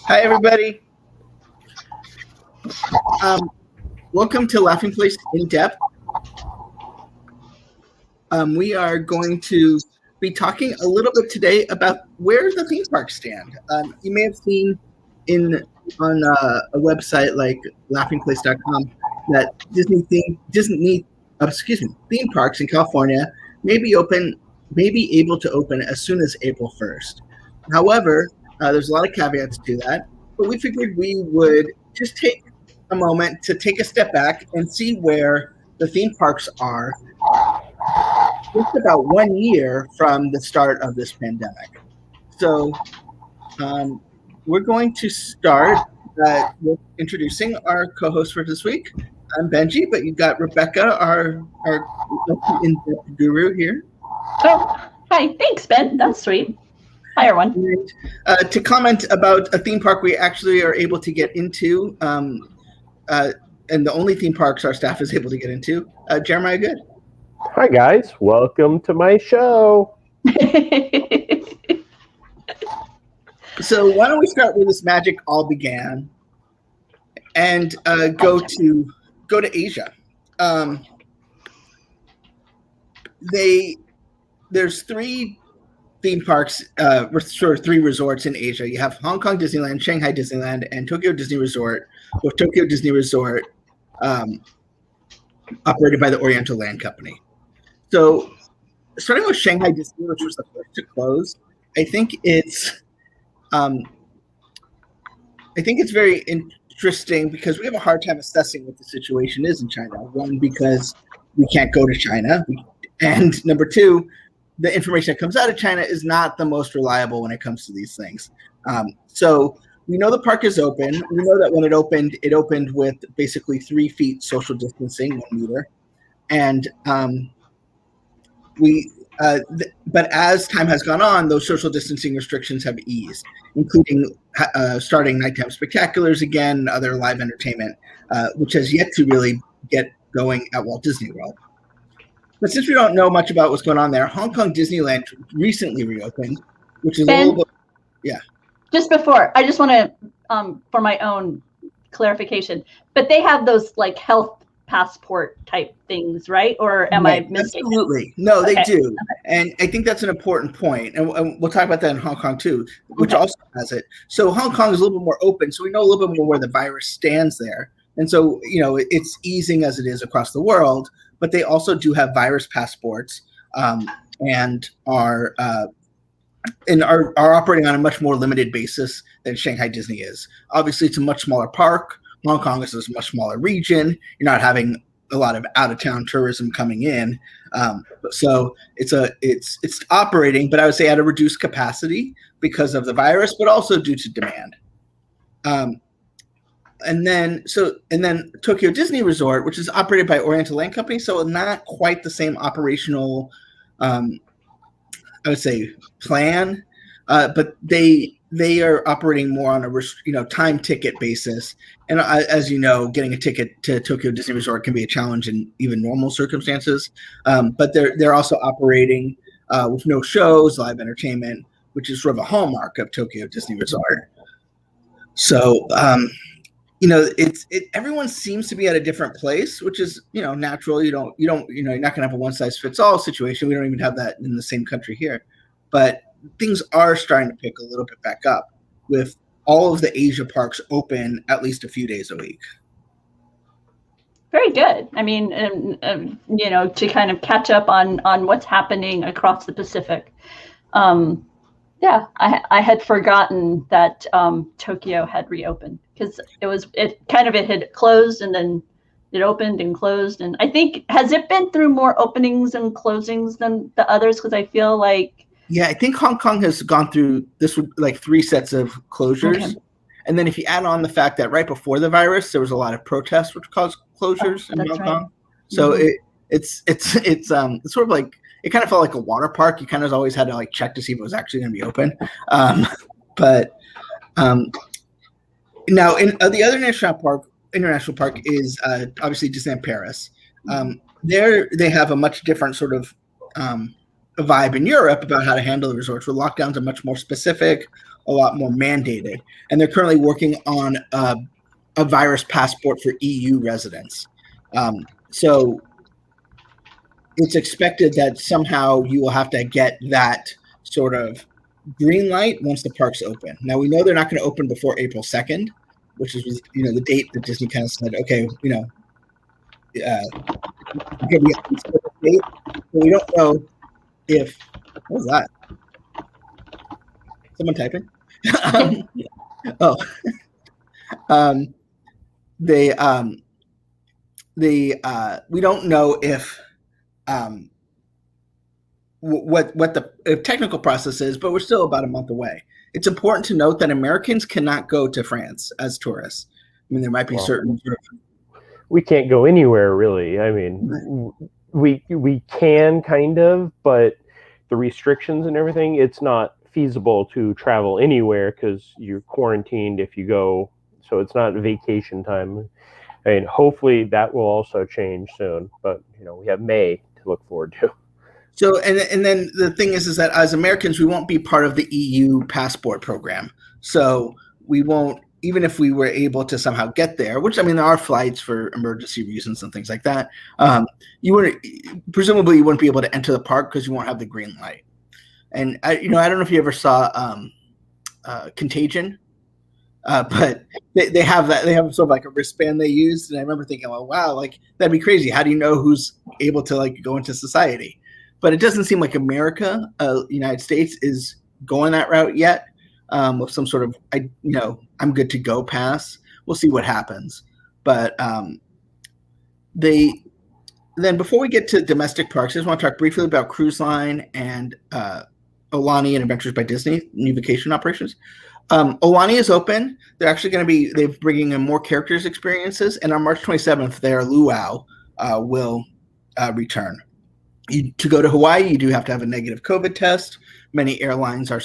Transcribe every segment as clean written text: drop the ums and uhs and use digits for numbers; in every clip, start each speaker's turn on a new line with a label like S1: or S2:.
S1: Hi, everybody. Welcome to Laughing Place In Depth. We are going to be talking a little bit today about where the theme parks stand. You may have seen on a website like laughingplace.com that theme parks in California may be able to open as soon as April 1st. However, there's a lot of caveats to that, but we figured we would just take a moment to take a step back and see where the theme parks are just about 1 year from the start of this pandemic. So we're going to start with introducing our co-host for this week. I'm Benji, but you've got Rebecca, our in-depth guru here.
S2: Oh, hi. Thanks, Ben. That's sweet. Hi, everyone.
S1: And, to comment about a theme park we actually are able to get into, and the only theme parks our staff is able to get into, Jeremiah Good.
S3: Hi, guys. Welcome to my show.
S1: So why don't we start where this magic all began and go to Asia. There's three theme parks, three resorts in Asia. You have Hong Kong Disneyland, Shanghai Disneyland, and Tokyo Disney Resort, with Tokyo Disney Resort operated by the Oriental Land Company. So starting with Shanghai Disney, which was the first to close, I think it's very interesting because we have a hard time assessing what the situation is in China. One, because we can't go to China, and number two, the information that comes out of China is not the most reliable when it comes to these things. So we know the park is open. We know that when it opened with basically 3 feet social distancing, 1 meter, and but as time has gone on, those social distancing restrictions have eased, including starting nighttime spectaculars again, other live entertainment, which has yet to really get going at Walt Disney World. But since we don't know much about what's going on there, Hong Kong Disneyland recently reopened, which is
S2: Ben,
S1: a little bit, yeah.
S2: Just before, I just want to, for my own clarification, but they have those like health passport type things, right? Or am I mistaken?
S1: Absolutely. No, they do. Okay. And I think that's an important point. And we'll talk about that in Hong Kong too, which also has it. So Hong Kong is a little bit more open. So we know a little bit more where the virus stands there. And so, it's easing as it is across the world, but they also do have virus passports and are operating on a much more limited basis than Shanghai Disney is. Obviously, it's a much smaller park. Hong Kong is a much smaller region. You're not having a lot of out-of-town tourism coming in, so it's operating, but I would say at a reduced capacity because of the virus, but also due to demand. And then Tokyo Disney Resort, which is operated by Oriental Land Company, so not quite the same operational, I would say, plan, but they are operating more on a time ticket basis. And as you know, getting a ticket to Tokyo Disney Resort can be a challenge in even normal circumstances. But they're also operating with no shows, live entertainment, which is sort of a hallmark of Tokyo Disney Resort. So everyone seems to be at a different place, which is natural. You're not going to have a one size fits all situation. We don't even have that in the same country here, but things are starting to pick a little bit back up with all of the Asia parks open at least a few days a week.
S2: Very good. I mean, to kind of catch up on what's happening across the Pacific. Yeah, I had forgotten that Tokyo had reopened because it had closed and then it opened and closed. And I think, has it been through more openings and closings than the others? Because I feel like,
S1: yeah, I think Hong Kong has gone through this with like 3 sets of closures. Okay. And then if you add on the fact that right before the virus, there was a lot of protests which caused closures in Hong Kong. So it's sort of like, it kind of felt like a water park. You kind of always had to like check to see if it was actually going to be open. But now in the other international park is obviously Disneyland Paris. There they have a much different sort of vibe in Europe about how to handle the resorts, where lockdowns are much more specific. a lot more mandated. And they're currently working on a virus passport for EU residents. So it's expected that somehow you will have to get that sort of green light once the parks open. Now, we know they're not going to open before April 2nd, which is, the date that Disney kind of said, okay, we don't know if, what was that? Someone typing? We don't know if what the technical process is, but we're still about a month away. It's important to note that Americans cannot go to France as tourists. I mean, there might be certain.
S3: We can't go anywhere really. I mean, we can kind of, but the restrictions and everything, it's not feasible to travel anywhere because you're quarantined if you go. So it's not vacation time. I mean, hopefully that will also change soon, but we have May to look forward to.
S1: So, and then the thing is that as Americans, we won't be part of the EU passport program. So we won't, even if we were able to somehow get there, which, I mean, there are flights for emergency reasons and things like that. Presumably you wouldn't be able to enter the park because you won't have the green light. And I don't know if you ever saw Contagion, but they have that. They have sort of like a wristband they use, and I remember thinking, well, wow, like that'd be crazy. How do you know who's able to like go into society? But it doesn't seem like America, United States, is going that route yet. With some sort of, I'm good to go pass. We'll see what happens. But then before we get to domestic parks, I just want to talk briefly about Cruise Line and Aulani and Adventures by Disney, new vacation operations. Aulani is open. They're actually going to they're bringing in more characters experiences. And on March 27th, their luau will return. To go to Hawaii, you do have to have a negative COVID test. Many airlines are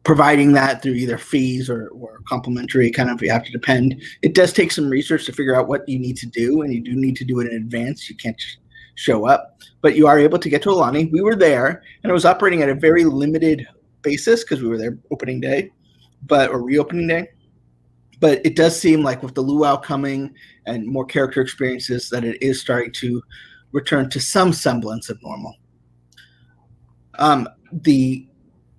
S1: providing that through either fees or complimentary, kind of, you have to depend. It does take some research to figure out what you need to do, and you do need to do it in advance. You can't show up, but you are able to get to Aulani. We were there, and it was operating at a very limited basis because we were there opening day, or reopening day. But it does seem like with the luau coming and more character experiences that it is starting to return to some semblance of normal. The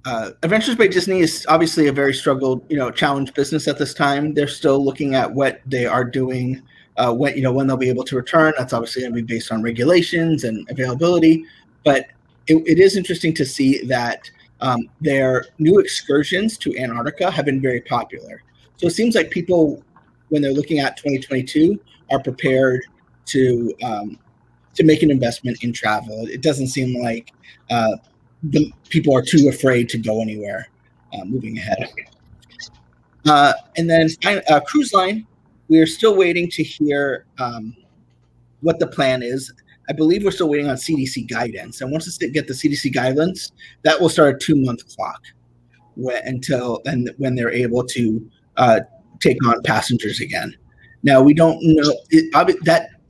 S1: Adventures by Disney is obviously a very challenged business at this time. They're still looking at what they are doing, when they'll be able to return. That's obviously going to be based on regulations and availability. But it is interesting to see that their new excursions to Antarctica have been very popular. So it seems like people, when they're looking at 2022, are prepared to make an investment in travel. It doesn't seem like the people are too afraid to go anywhere moving ahead. And then Cruise Line, we are still waiting to hear what the plan is. I believe we're still waiting on CDC guidance. And once we get the CDC guidance, that will start a 2-month clock when they're able to take on passengers again. Now, we don't know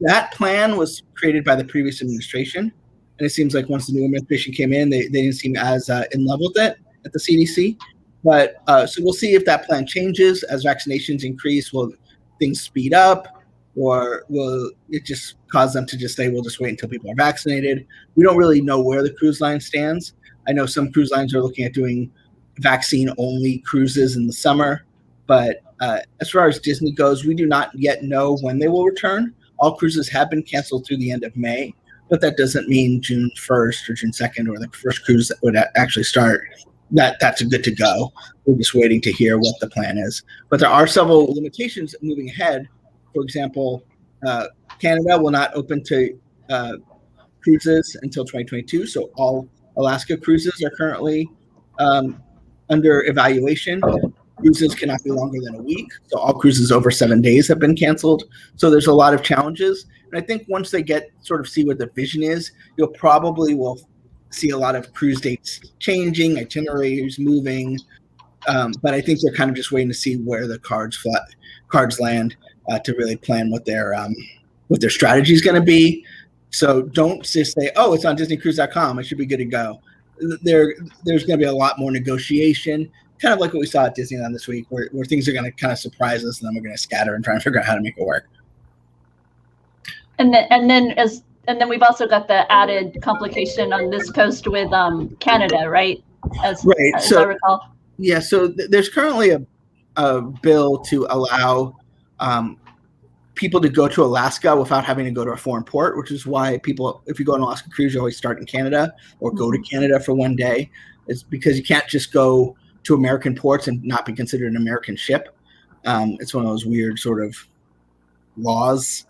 S1: that plan was created by the previous administration. And it seems like once the new administration came in, they didn't seem as in love with it at the CDC. But so we'll see if that plan changes as vaccinations increase. Will things speed up, or will it just cause them to just say, we'll just wait until people are vaccinated? We don't really know where the cruise line stands. I know some cruise lines are looking at doing vaccine-only cruises in the summer. But as far as Disney goes, we do not yet know when they will return. All cruises have been canceled through the end of May. But that doesn't mean June 1st or June 2nd or the first cruise that would actually start, that's good to go. We're just waiting to hear what the plan is. But there are several limitations moving ahead. For example, Canada will not open to cruises until 2022. So all Alaska cruises are currently under evaluation. Cruises cannot be longer than a week. So all cruises over 7 days have been canceled. So there's a lot of challenges. And I think once they see what the vision is, you'll probably will see a lot of cruise dates changing, itineraries moving. But I think they're kind of just waiting to see where the cards land to really plan what their strategy is going to be. So don't just say, oh, it's on DisneyCruise.com. It should be good to go. there's going to be a lot more negotiation, kind of like what we saw at Disneyland this week, where things are going to kind of surprise us, and then we're going to scatter and try and figure out how to make it work.
S2: And then we've also got the added complication on this coast with Canada, right? As I recall.
S1: Yeah, so there's currently a bill to allow people to go to Alaska without having to go to a foreign port, which is why people, if you go on an Alaska cruise, you always start in Canada or go to Canada for one day. It's because you can't just go to American ports and not be considered an American ship. It's one of those weird sort of laws,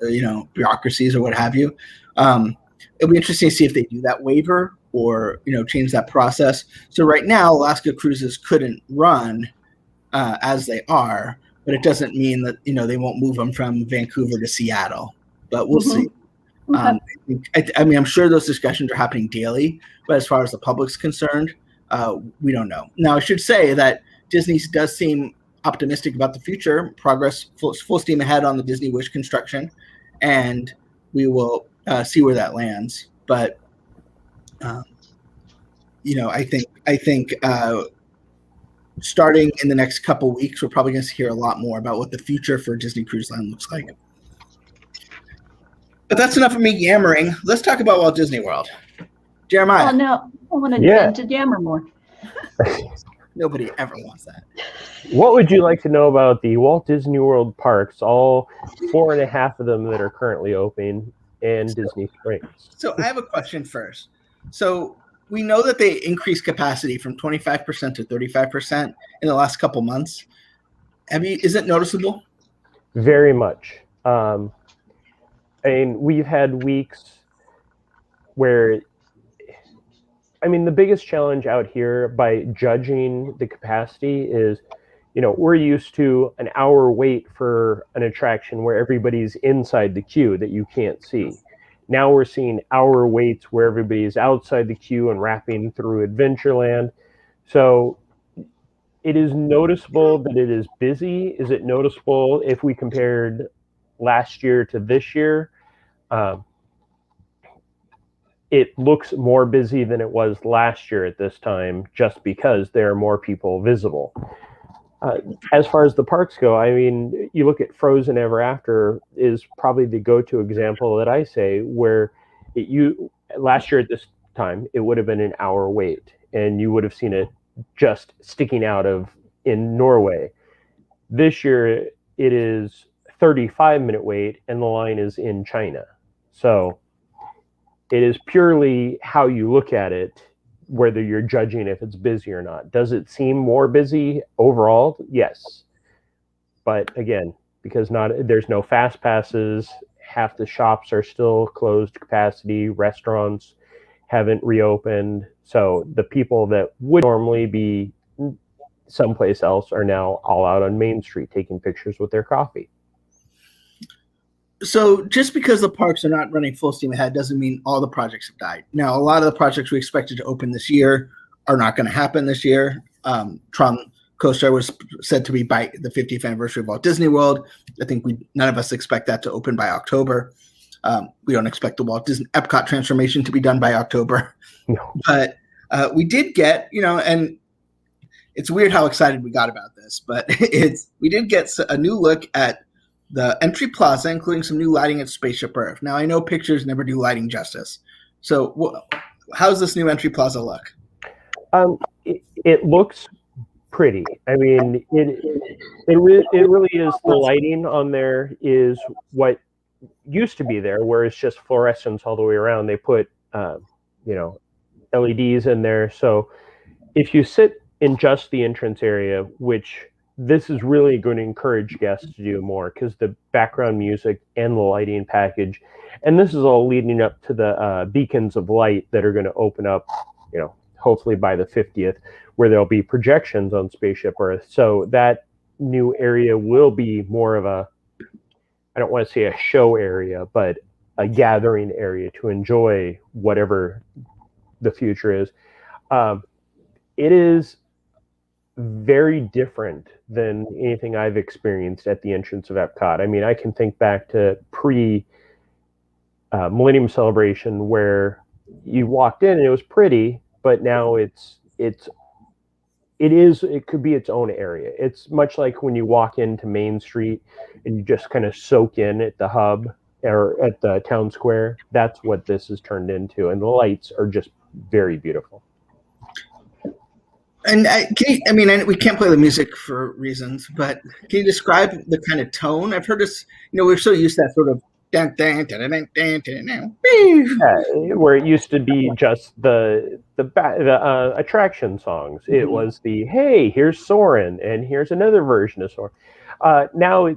S1: bureaucracies or what have you. It'll be interesting to see if they do that waiver or, change that process. So right now, Alaska cruises couldn't run as they are, but it doesn't mean that, they won't move them from Vancouver to Seattle, but we'll see. Okay. I'm sure those discussions are happening daily, but as far as the public's concerned, we don't know. Now, I should say that Disney does seem optimistic about the future. Progress, full steam ahead on the Disney Wish construction, and we will see where that lands. But I think starting in the next couple weeks, we're probably going to hear a lot more about what the future for Disney Cruise Line looks like. But that's enough of me yammering. Let's talk about Walt Disney World. Jeremiah.
S2: Oh no, I want to yammer more.
S1: Nobody ever wants that.
S3: What would you like to know about the Walt Disney World parks, all 4.5 of them that are currently open, and Disney Springs?
S1: So I have a question first. So we know that they increased capacity from 25% to 35% in the last couple months. Is it noticeable?
S3: Very much. We've had weeks where, the biggest challenge out here by judging the capacity is, we're used to an hour wait for an attraction where everybody's inside the queue that you can't see. Now we're seeing hour waits where everybody's outside the queue and wrapping through Adventureland. So it is noticeable that it is busy. Is it noticeable if we compared last year to this year? It looks more busy than it was last year at this time, just because there are more people visible. As far as the parks go, you look at Frozen Ever After is probably the go-to example that I say, where last year at this time, it would have been an hour wait, and you would have seen it just sticking out in Norway. This year, it is 35-minute wait, and the line is in China. So it is purely how you look at it, whether you're judging if it's busy or not. Does it seem more busy overall? Yes. But again, because there's no fast passes, half the shops are still closed capacity, restaurants haven't reopened. So the people that would normally be someplace else are now all out on Main Street taking pictures with their coffee.
S1: So just because the parks are not running full steam ahead doesn't mean all the projects have died. Now, a lot of the projects we expected to open this year are not going to happen this year. Tron Coaster was said to be by the 50th anniversary of Walt Disney World. I think none of us expect that to open by October. We don't expect the Walt Disney Epcot transformation to be done by October. No. But we did get, and it's weird how excited we got about this, but we did get a new look at the entry plaza, including some new lighting at Spaceship Earth. Now, I know pictures never do lighting justice. So how's this new entry plaza look?
S3: It looks pretty. It really is. The lighting on there is what used to be there, where it's just fluorescence all the way around. They put, LEDs in there. So if you sit in just the entrance area, which this is really going to encourage guests to do more, because the background music and the lighting package, and this is all leading up to the beacons of light that are going to open up, hopefully by the 50th, where there'll be projections on Spaceship Earth. So that new area will be more of I don't want to say a show area, but a gathering area to enjoy whatever the future is. It is very different than anything I've experienced at the entrance of Epcot. I can think back to pre-Millennium Celebration, where you walked in and it was pretty, but now it could be its own area. It's much like when you walk into Main Street and you just kind of soak in at the hub or at the town square. That's what this has turned into, and the lights are just very beautiful.
S1: And we can't play the music for reasons, but can you describe the kind of tone? I've heard this. We're so used to that sort of
S3: where it used to be just the attraction songs. Mm-hmm. It was the, hey, here's Soarin', and here's another version of Soarin'. Now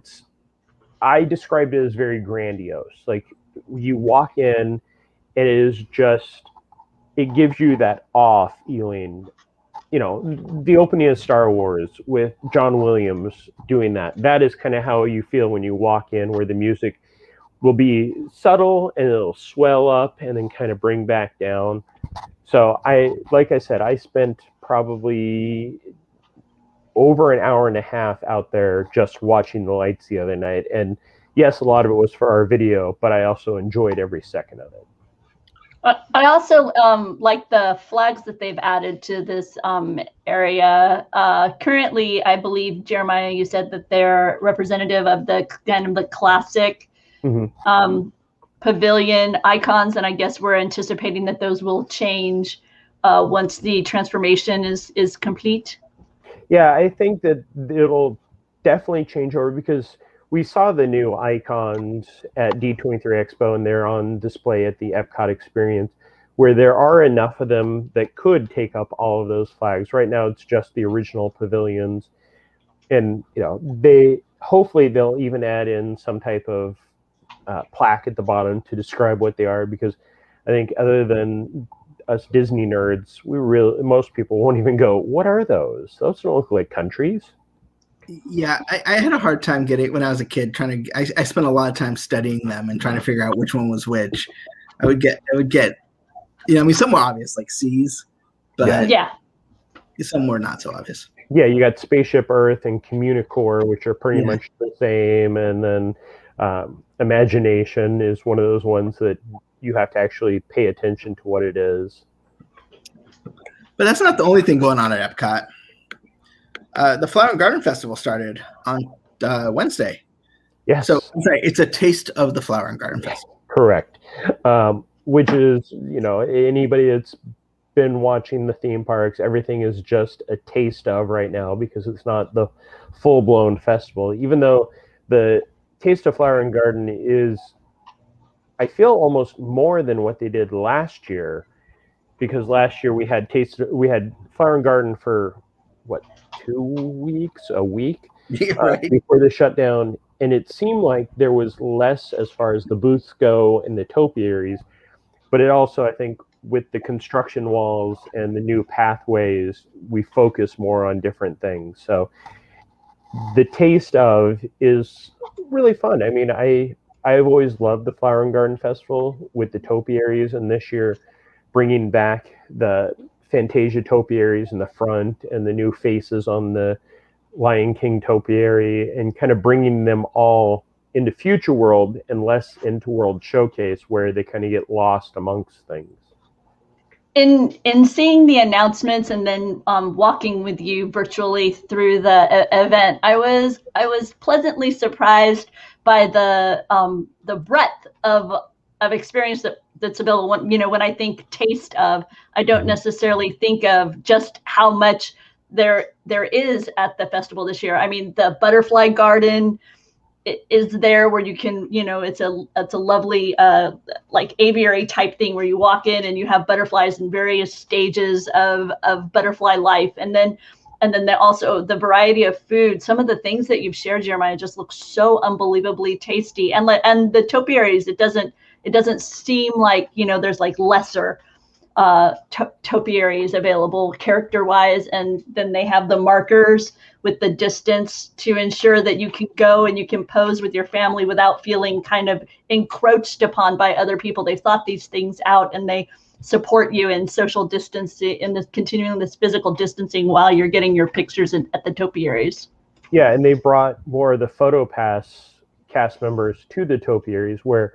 S3: I described it as very grandiose. Like, you walk in, it is just, it gives you that awe feeling. The opening of Star Wars with John Williams doing that is kind of how you feel when you walk in, where the music will be subtle and it'll swell up and then kind of bring back down. So like I said, I spent probably over an hour and a half out there just watching the lights the other night. And yes, a lot of it was for our video, but I also enjoyed every second of it.
S2: I also like the flags that they've added to this area. Currently, I believe, Jeremiah, you said that they're representative of the kind of the classic Pavilion icons, and I guess we're anticipating that those will change once the transformation is complete.
S3: Yeah, I think that it'll definitely change over, because we saw the new icons at D23 Expo, and they're on display at the Epcot experience, where there are enough of them that could take up all of those flags. Right now, it's just the original pavilions, and hopefully they'll even add in some type of plaque at the bottom to describe what they are, because I think other than us Disney nerds, most people won't even go, what are those? Those don't look like countries.
S1: Yeah, I had a hard time getting, when I was a kid, I spent a lot of time studying them and trying to figure out which one was which. I would get, some were obvious, like C's, but some were not so obvious.
S3: Yeah, you got Spaceship Earth and Communicore, which are pretty much the same, and then Imagination is one of those ones that you have to actually pay attention to what it is.
S1: But that's not the only thing going on at Epcot. The Flower and Garden Festival started on Wednesday.
S3: Yes.
S1: So it's a taste of the Flower and Garden Festival.
S3: Correct. Which is, anybody that's been watching the theme parks, everything is just a taste of right now, because it's not the full-blown festival. Even though the Taste of Flower and Garden is, I feel, almost more than what they did last year, because last year we had Flower and Garden for what, 2 weeks, a week before the shutdown, and it seemed like there was less as far as the booths go and the topiaries, but it also, I think, with the construction walls and the new pathways, we focus more on different things. So the taste of is really fun. I mean, I've always loved the Flower and Garden Festival with the topiaries, and this year bringing back the Fantasia topiaries in the front and the new faces on the Lion King topiary, and kind of bringing them all into Future World and less into World Showcase, where they kind of get lost amongst things.
S2: In seeing the announcements and then walking with you virtually through the event, I was pleasantly surprised by the breadth of experience that's available. When I think taste of, I don't necessarily think of just how much there is at the festival this year. I mean, the butterfly garden is there, where you can, it's a lovely like aviary type thing, where you walk in and you have butterflies in various stages of butterfly life, and then also the variety of food. Some of the things that you've shared, Jeremiah, just look so unbelievably tasty, and the topiaries, it doesn't seem like there's like lesser topiaries available character wise, and then they have the markers with the distance to ensure that you can go and you can pose with your family without feeling kind of encroached upon by other people. They've thought these things out, and they support you in social distancing, in this continuing this physical distancing while you're getting your pictures at the topiaries.
S3: Yeah, and they brought more of the PhotoPass cast members to the topiaries, where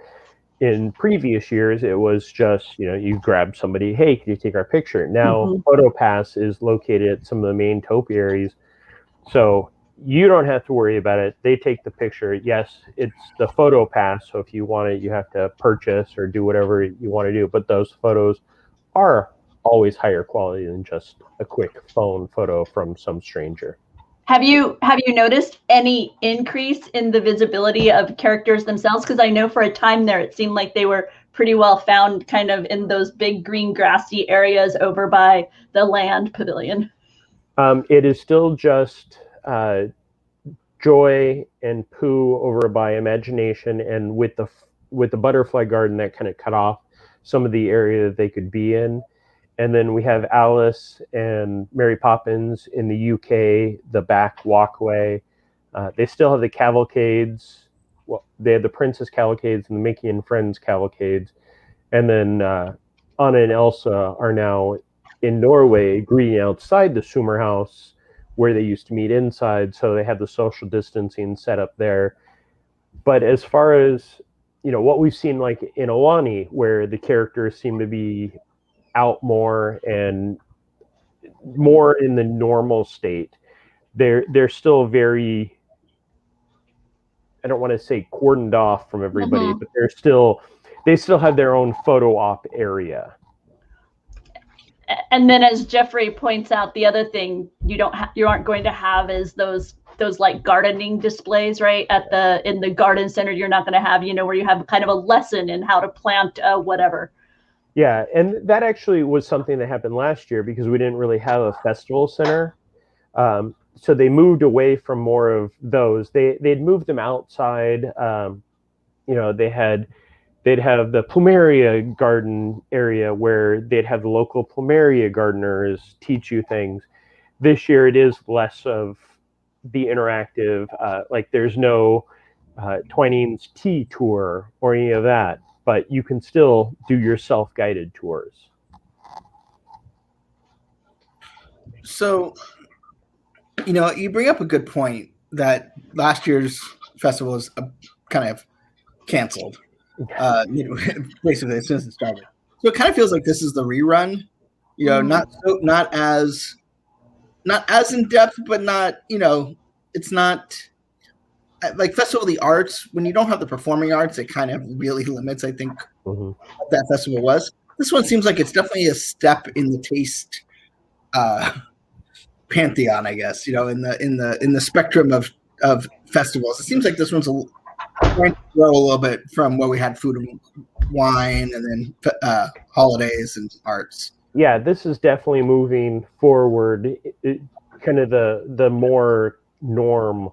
S3: in previous years, it was just, you grab somebody, hey, can you take our picture? Now, PhotoPass is located at some of the main topiaries, so you don't have to worry about it. They take the picture. Yes, it's the PhotoPass, so if you want it, you have to purchase or do whatever you want to do, but those photos are always higher quality than just a quick phone photo from some stranger.
S2: Have you noticed any increase in the visibility of characters themselves? Because I know for a time there, it seemed like they were pretty well found kind of in those big green grassy areas over by the Land Pavilion.
S3: It is still just Joy and Pooh over by Imagination, and with the Butterfly Garden that kind of cut off some of the area that they could be in. And then we have Alice and Mary Poppins in the UK, the back walkway. They still have the cavalcades. Well, they have the Princess cavalcades and the Mickey and Friends cavalcades. And then Anna and Elsa are now in Norway, greeting outside the Sumer House, where they used to meet inside. So they have the social distancing set up there. But as far as, what we've seen like in Aulani, where the characters seem to be out more and more in the normal state, they're still very, I don't want to say cordoned off from everybody, but they still have their own photo op area.
S2: And then, as Jeffrey points out, the other thing you aren't going to have is those like gardening displays, right? In the garden center, you're not going to have, where you have kind of a lesson in how to plant whatever.
S3: Yeah, and that actually was something that happened last year because we didn't really have a festival center. So they moved away from more of those. They'd moved them outside. They'd have the plumeria garden area where they'd have the local plumeria gardeners teach you things. This year it is less of the interactive, like there's no Twining's tea tour or any of that, but you can still do your self-guided tours.
S1: So, you bring up a good point that last year's festival was kind of canceled, basically as soon as it started. So it kind of feels like this is the rerun, not as in depth, but not, it's not like Festival of the Arts. When you don't have the performing arts, it kind of really limits, I think, what that festival was. This one seems like it's definitely a step in the taste pantheon, I guess, in the spectrum of festivals. It seems like this one's trying to grow a little bit from what we had, food and wine, and then holidays and arts.
S3: Yeah, this is definitely moving forward, kind of the more norm.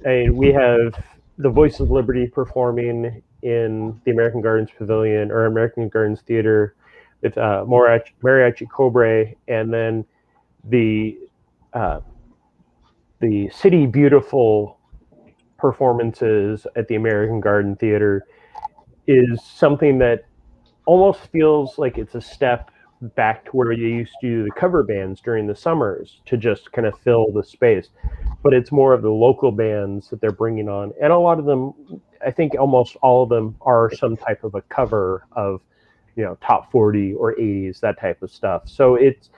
S3: And we have the Voice of Liberty performing in the American Gardens Pavilion or American Gardens Theater with Mariachi Cobre, and then the City Beautiful performances at the American Garden Theater is something that almost feels like it's a step back to where you used to do the cover bands during the summers to just kind of fill the space. But it's more of the local bands that they're bringing on. And a lot of them, I think almost all of them are some type of a cover of, top 40 or 80s, that type of stuff. So it's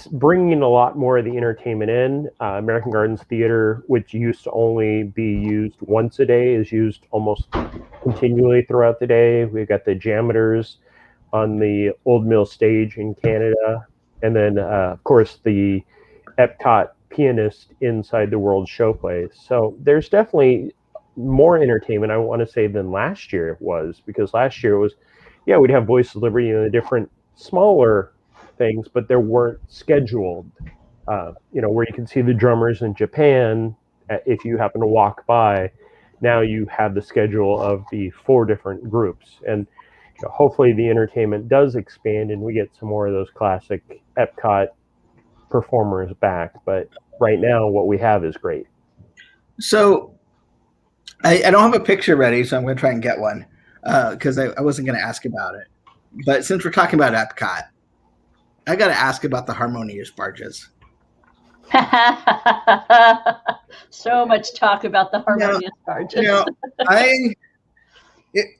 S3: bringing a lot more of the entertainment in. American Gardens Theater, which used to only be used once a day, is used almost continually throughout the day. We've got the Jameters on the Old Mill stage in Canada. And then, of course, the Epcot pianist inside the World Showplace. So there's definitely more entertainment, I want to say, than last year it was, because last year it was, we'd have Voice of Liberty and the different smaller things, but they weren't scheduled, where you can see the drummers in Japan if you happen to walk by. Now you have the schedule of the 4 different groups, and hopefully the entertainment does expand and we get some more of those classic Epcot performers back. But right now what we have is great. So
S1: I don't have a picture ready, so I'm going to try and get one because I wasn't going to ask about it. But since we're talking about Epcot, I got to ask about the Harmonious barges.
S2: So much talk about the Harmonious barges.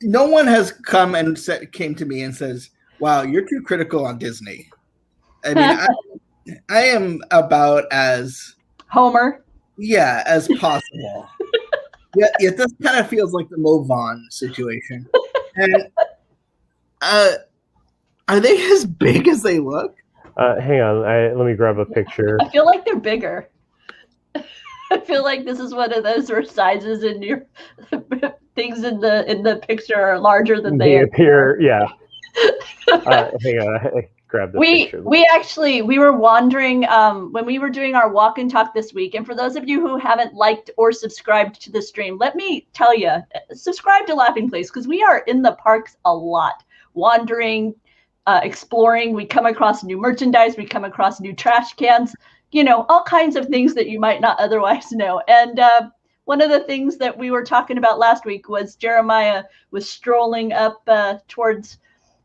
S1: No one has come and came to me and says, "Wow, you're too critical on Disney." I mean, I am about as
S2: Homer.
S1: Yeah, as possible. Yeah, this kind of feels like the Mo Vaughn situation. And are they as big as they look?
S3: Hang on, let me grab a picture.
S2: I feel like they're bigger. I feel like this is one of those where sizes in your things in the picture are larger than they
S3: appear. Yeah. Hang on, I grabbed the picture.
S2: We were wandering when we were doing our walk and talk this week. And for those of you who haven't liked or subscribed to the stream, let me tell you, subscribe to Laughing Place, because we are in the parks a lot, wandering, exploring. We come across new merchandise. We come across new trash cans. All kinds of things that you might not otherwise know. And one of the things that we were talking about last week was Jeremiah was strolling up towards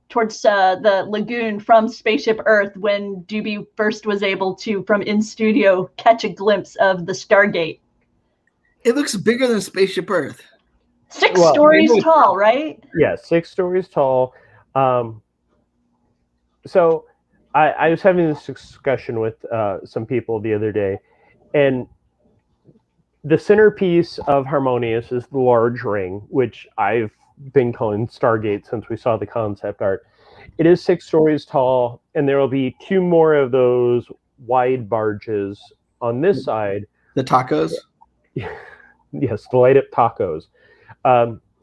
S2: the lagoon from Spaceship Earth when Doobie first was able to, from in studio, catch a glimpse of the Stargate.
S1: It looks bigger than Spaceship Earth.
S2: 6 stories tall, right?
S3: Yeah, 6 stories tall. So I was having this discussion with some people the other day, and the centerpiece of Harmonious is the large ring, which I've been calling Stargate since we saw the concept art. It is 6 stories tall, and there will be 2 more of those wide barges on this side.
S1: The tacos?
S3: Yes, the light up tacos.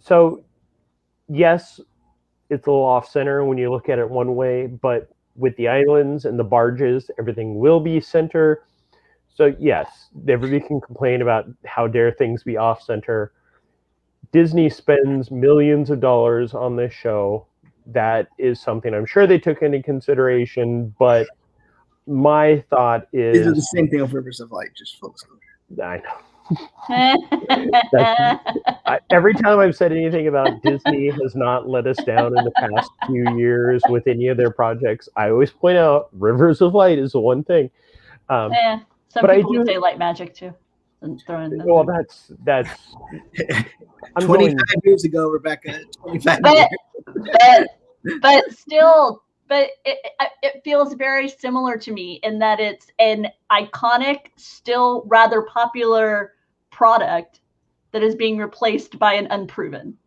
S3: So, yes, it's a little off center when you look at it one way, but with the islands and the barges, everything will be center. So, yes, everybody can complain about how dare things be off center. Disney spends millions of dollars on this show. That is something I'm sure they took into consideration, but my thought is...
S1: These are the same thing with Rivers of Light, just full disclosure.
S3: I know. Every time I've said anything about Disney has not let us down in the past few years with any of their projects, I always point out Rivers of Light is the one thing.
S2: Some people would say light magic too.
S3: Well, that's
S1: 25 years ago, Rebecca. 25
S2: years. But still, it feels very similar to me in that it's an iconic, still rather popular product that is being replaced by an unproven.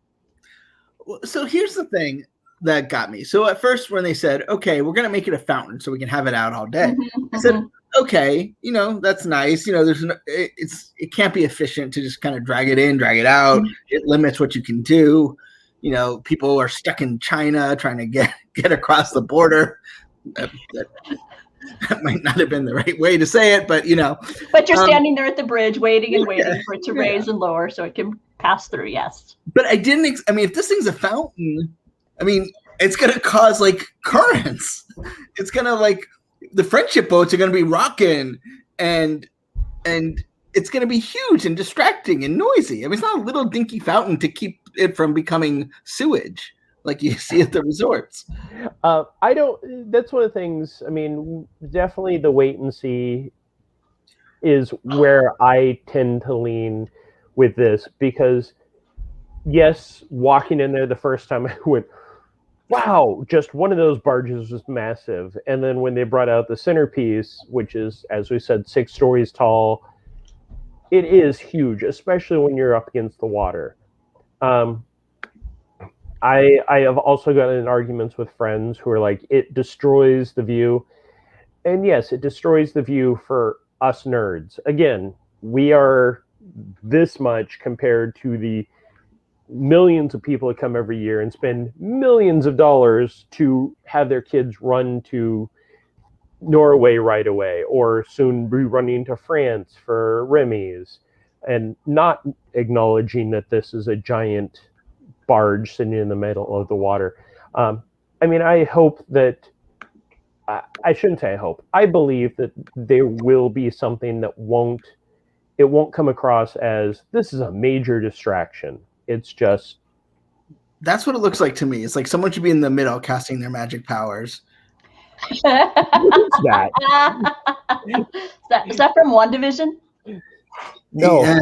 S1: So here's the thing that got me. So at first when they said, okay, we're going to make it a fountain so we can have it out all day. I said, okay, that's nice. It can't be efficient to just kind of drag it in, drag it out. It limits what you can do. People are stuck in China trying to get across the border. That might not have been the right way to say it, but But
S2: you're standing there at the bridge waiting and waiting for it to raise and lower so it can pass through, yes.
S1: But I didn't, if this thing's a fountain, it's going to cause currents. It's going to the friendship boats are going to be rocking and it's going to be huge and distracting and noisy. It's not a little dinky fountain to keep it from becoming sewage like you see at the resorts.
S3: That's one of the things, definitely the wait and see is where I tend to lean with this, because yes, walking in there the first time I went, wow, just one of those barges was massive. And then when they brought out the centerpiece, which is, as we said, 6 stories tall, it is huge, especially when you're up against the water. I have also gotten in arguments with friends who are like, it destroys the view. And yes, it destroys the view for us nerds. Again, we are this much compared to the millions of people that come every year and spend millions of dollars to have their kids run to Norway right away, or soon be running to France for Remy's, and not acknowledging that this is a giant barge sitting in the middle of the water. I hope that, I shouldn't say I hope, I believe that there will be something that won't come across as this is a major distraction. It's just...
S1: That's what it looks like to me. It's like someone should be in the middle casting their magic powers.
S2: Is that from WandaVision?
S3: No.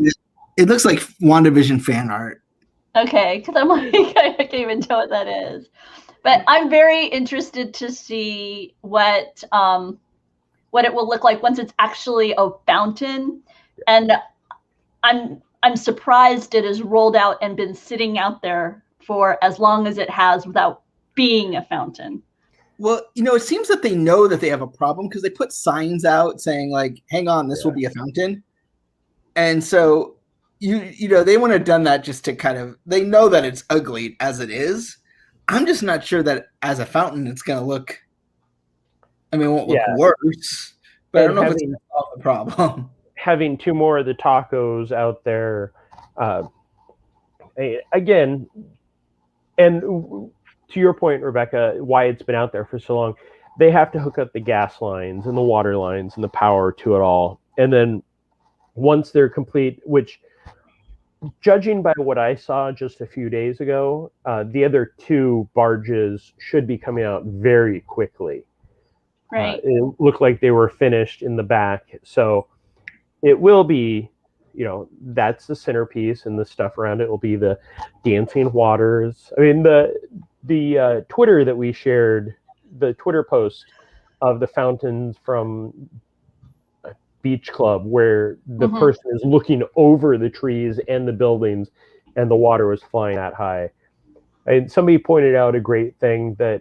S1: It looks like WandaVision fan art.
S2: Okay, because I'm like, I can't even tell what that is. But I'm very interested to see what it will look like once it's actually a fountain. And I'm surprised it has rolled out and been sitting out there for as long as it has without being a fountain.
S1: Well, it seems that they know that they have a problem because they put signs out saying like, hang on, this will be a fountain. And so they wouldn't have done that just to kind of, they know that it's ugly as it is. I'm just not sure that as a fountain it's going to look, it won't look worse, but I don't know if it's going to solve the problem.
S3: Having two more of the tacos out there, again, and to your point, Rebecca, why it's been out there for so long, they have to hook up the gas lines and the water lines and the power to it all. And then once they're complete, which, judging by what I saw just a few days ago, the other two barges should be coming out very quickly.
S2: Right.
S3: It looked like they were finished in the back. So it will be, that's the centerpiece, and the stuff around it will be the dancing waters. The Twitter that we shared, the Twitter post of the fountains from Beach Club, where the person is looking over the trees and the buildings, and the water was flying that high. And somebody pointed out a great thing that,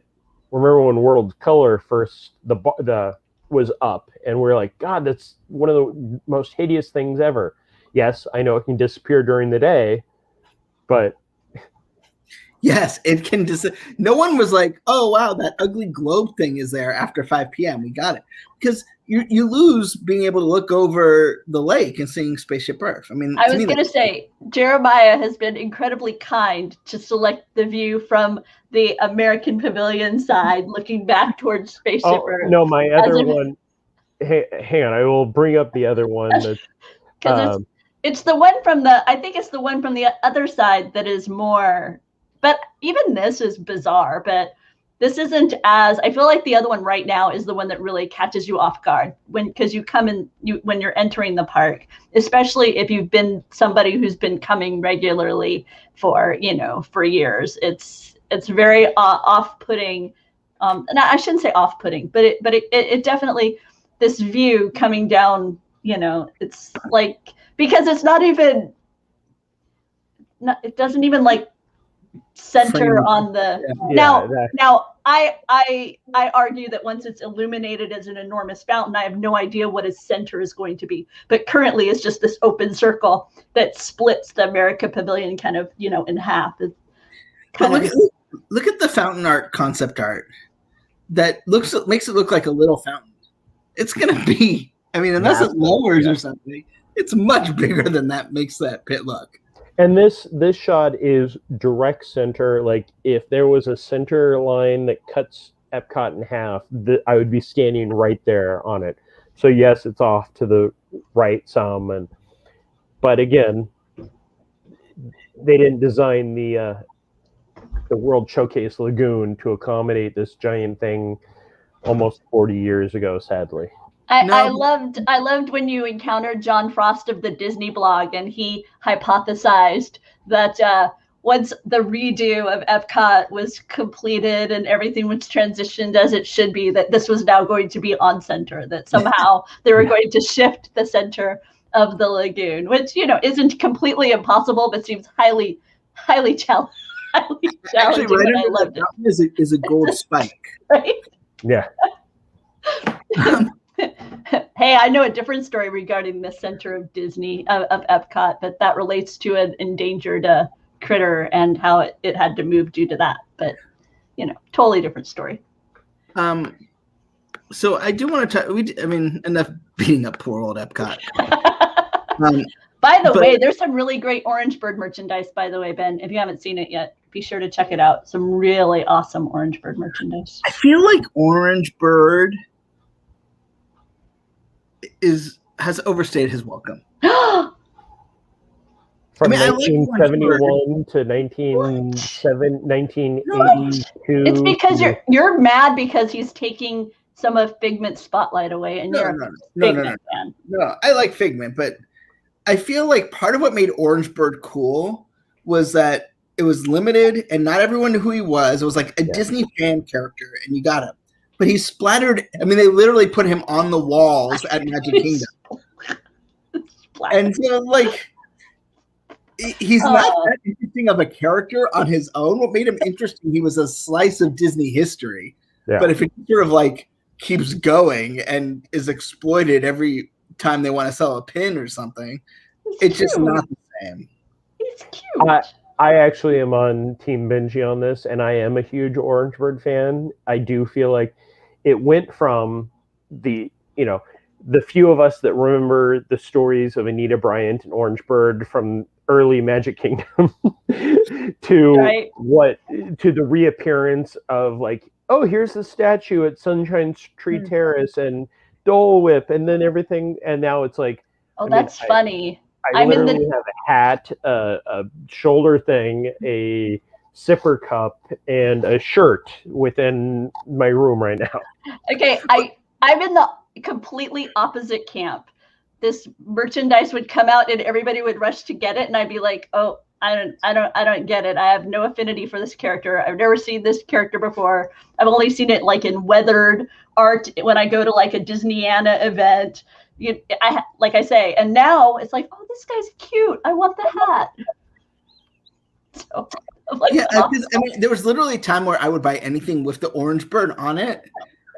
S3: remember when World Color first the was up, and we're like, God, that's one of the most hideous things ever. Yes, I know it can disappear during the day, but
S1: yes, it can no one was like, oh wow, that ugly globe thing is there after 5 p.m. We got it. Because you lose being able to look over the lake and seeing Spaceship Earth. I was
S2: going to say, Jeremiah has been incredibly kind to select the view from the American Pavilion side, looking back towards Spaceship Earth.
S3: No, my other one. Hey, hang on, I will bring up the other one.
S2: Because it's the one from I think it's the one from the other side that is more. But even this is bizarre. But this isn't as, I feel like the other one right now is the one that really catches you off guard because you come in, when you're entering the park, especially if you've been somebody who's been coming regularly for years. It's very off-putting. And I shouldn't say off-putting, but it definitely, this view coming down, it's like, because it's not even, it doesn't even like center on the now I argue that once it's illuminated as an enormous fountain, I have no idea what its center is going to be, but currently it's just this open circle that splits the America Pavilion kind of in half.
S1: Look at the fountain art, concept art that makes it look like a little fountain. It's gonna be, unless it lowers or something, it's much bigger than that makes that pit look.
S3: And this shot is direct center. Like, if there was a center line that cuts Epcot in half, I would be standing right there on it. So yes, it's off to the right some, but again, they didn't design the World Showcase Lagoon to accommodate this giant thing almost 40 years ago, sadly.
S2: I loved when you encountered John Frost of the Disney blog, and he hypothesized that once the redo of Epcot was completed and everything was transitioned as it should be, that this was now going to be on center, that somehow they were going to shift the center of the lagoon, which isn't completely impossible, but seems highly challenging.
S1: Actually, right under that fountain is a gold spike.
S2: Right?
S3: Yeah.
S2: Hey, I know a different story regarding the center of Disney, of Epcot, but that relates to an endangered critter and how it had to move due to that. But, totally different story.
S1: So I do want to talk, enough beating up poor old Epcot.
S2: By the way, there's some really great Orange Bird merchandise, by the way, Ben. If you haven't seen it yet, be sure to check it out. Some really awesome Orange Bird merchandise.
S1: I feel like Orange Bird has overstayed his welcome.
S3: From 1971 to 1982.
S2: It's because you're mad because he's taking some of Figment's spotlight away, and you're a Figment fan.
S1: No, I like Figment, but I feel like part of what made Orange Bird cool was that it was limited, and not everyone knew who he was. It was like a Disney fan character, and you got him. But he splattered. I mean, they literally put him on the walls at Magic Kingdom. And so, like, he's not that interesting of a character on his own. What made him interesting, he was a slice of Disney history. Yeah. But if it sort of like keeps going and is exploited every time they want to sell a pin or something, it's just not the same.
S2: He's cute.
S3: I actually am on Team Benji on this, and I am a huge Orange Bird fan. I do feel like it went from the few of us that remember the stories of Anita Bryant and Orange Bird from early Magic Kingdom to the reappearance of like, oh, here's the statue at Sunshine Tree Terrace and Dole Whip, and then everything, and now it's like,
S2: that's funny.
S3: I literally have a hat, a shoulder thing, a sipper cup, and a shirt within my room right now.
S2: Okay, I'm in the completely opposite camp. This merchandise would come out and everybody would rush to get it, and I'd be like, oh, I don't get it. I have no affinity for this character. I've never seen this character before. I've only seen it like in weathered art when I go to like a Disneyana event. Like I say, and now it's like, oh, this guy's cute. I want the hat. So, like,
S1: I mean, there was literally a time where I would buy anything with the Orange Bird on it,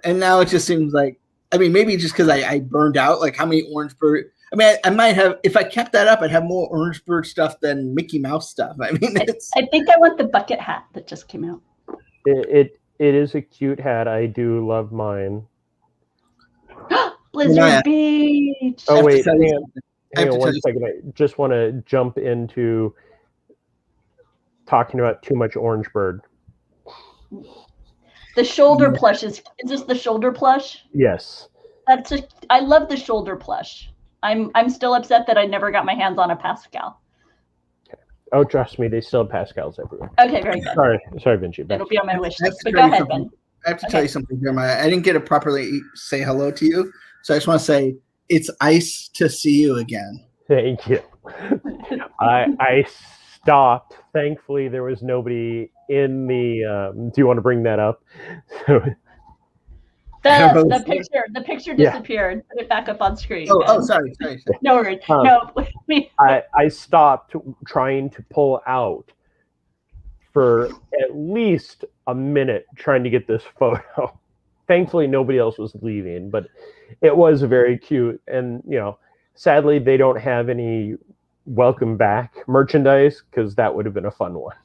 S1: and now it just seems like, I mean, maybe just because I burned out. Like, how many Orange Bird? I mean, I might have, if I kept that up, I'd have more Orange Bird stuff than Mickey Mouse stuff. I mean,
S2: I think I want the bucket hat that just came out.
S3: It is a cute hat. I do love mine.
S2: Blizzard Beach.
S3: Oh wait, hang on 1 second. I just want to jump into talking about too much Orange Bird.
S2: The shoulder plush is this the shoulder plush?
S3: Yes.
S2: I love the shoulder plush. I'm still upset that I never got my hands on a Pascal.
S3: Okay. Oh, trust me, they still have Pascals everywhere.
S2: Okay, very good.
S3: Sorry, Benji.
S2: It'll be on my wish list. But go ahead, Ben.
S1: I have to tell you something, Jeremiah. I didn't get to properly say hello to you, so I just want to say it's ice to see you again.
S3: Thank you. I stopped. Thankfully, there was nobody in the. Do you want to bring that up?
S2: The picture disappeared. Put it back up on screen.
S1: Sorry.
S2: No worries. No.
S3: I stopped trying to pull out for at least a minute trying to get this photo. Thankfully, nobody else was leaving, but it was very cute. And, sadly, they don't have any welcome back merchandise because that would have been a fun one.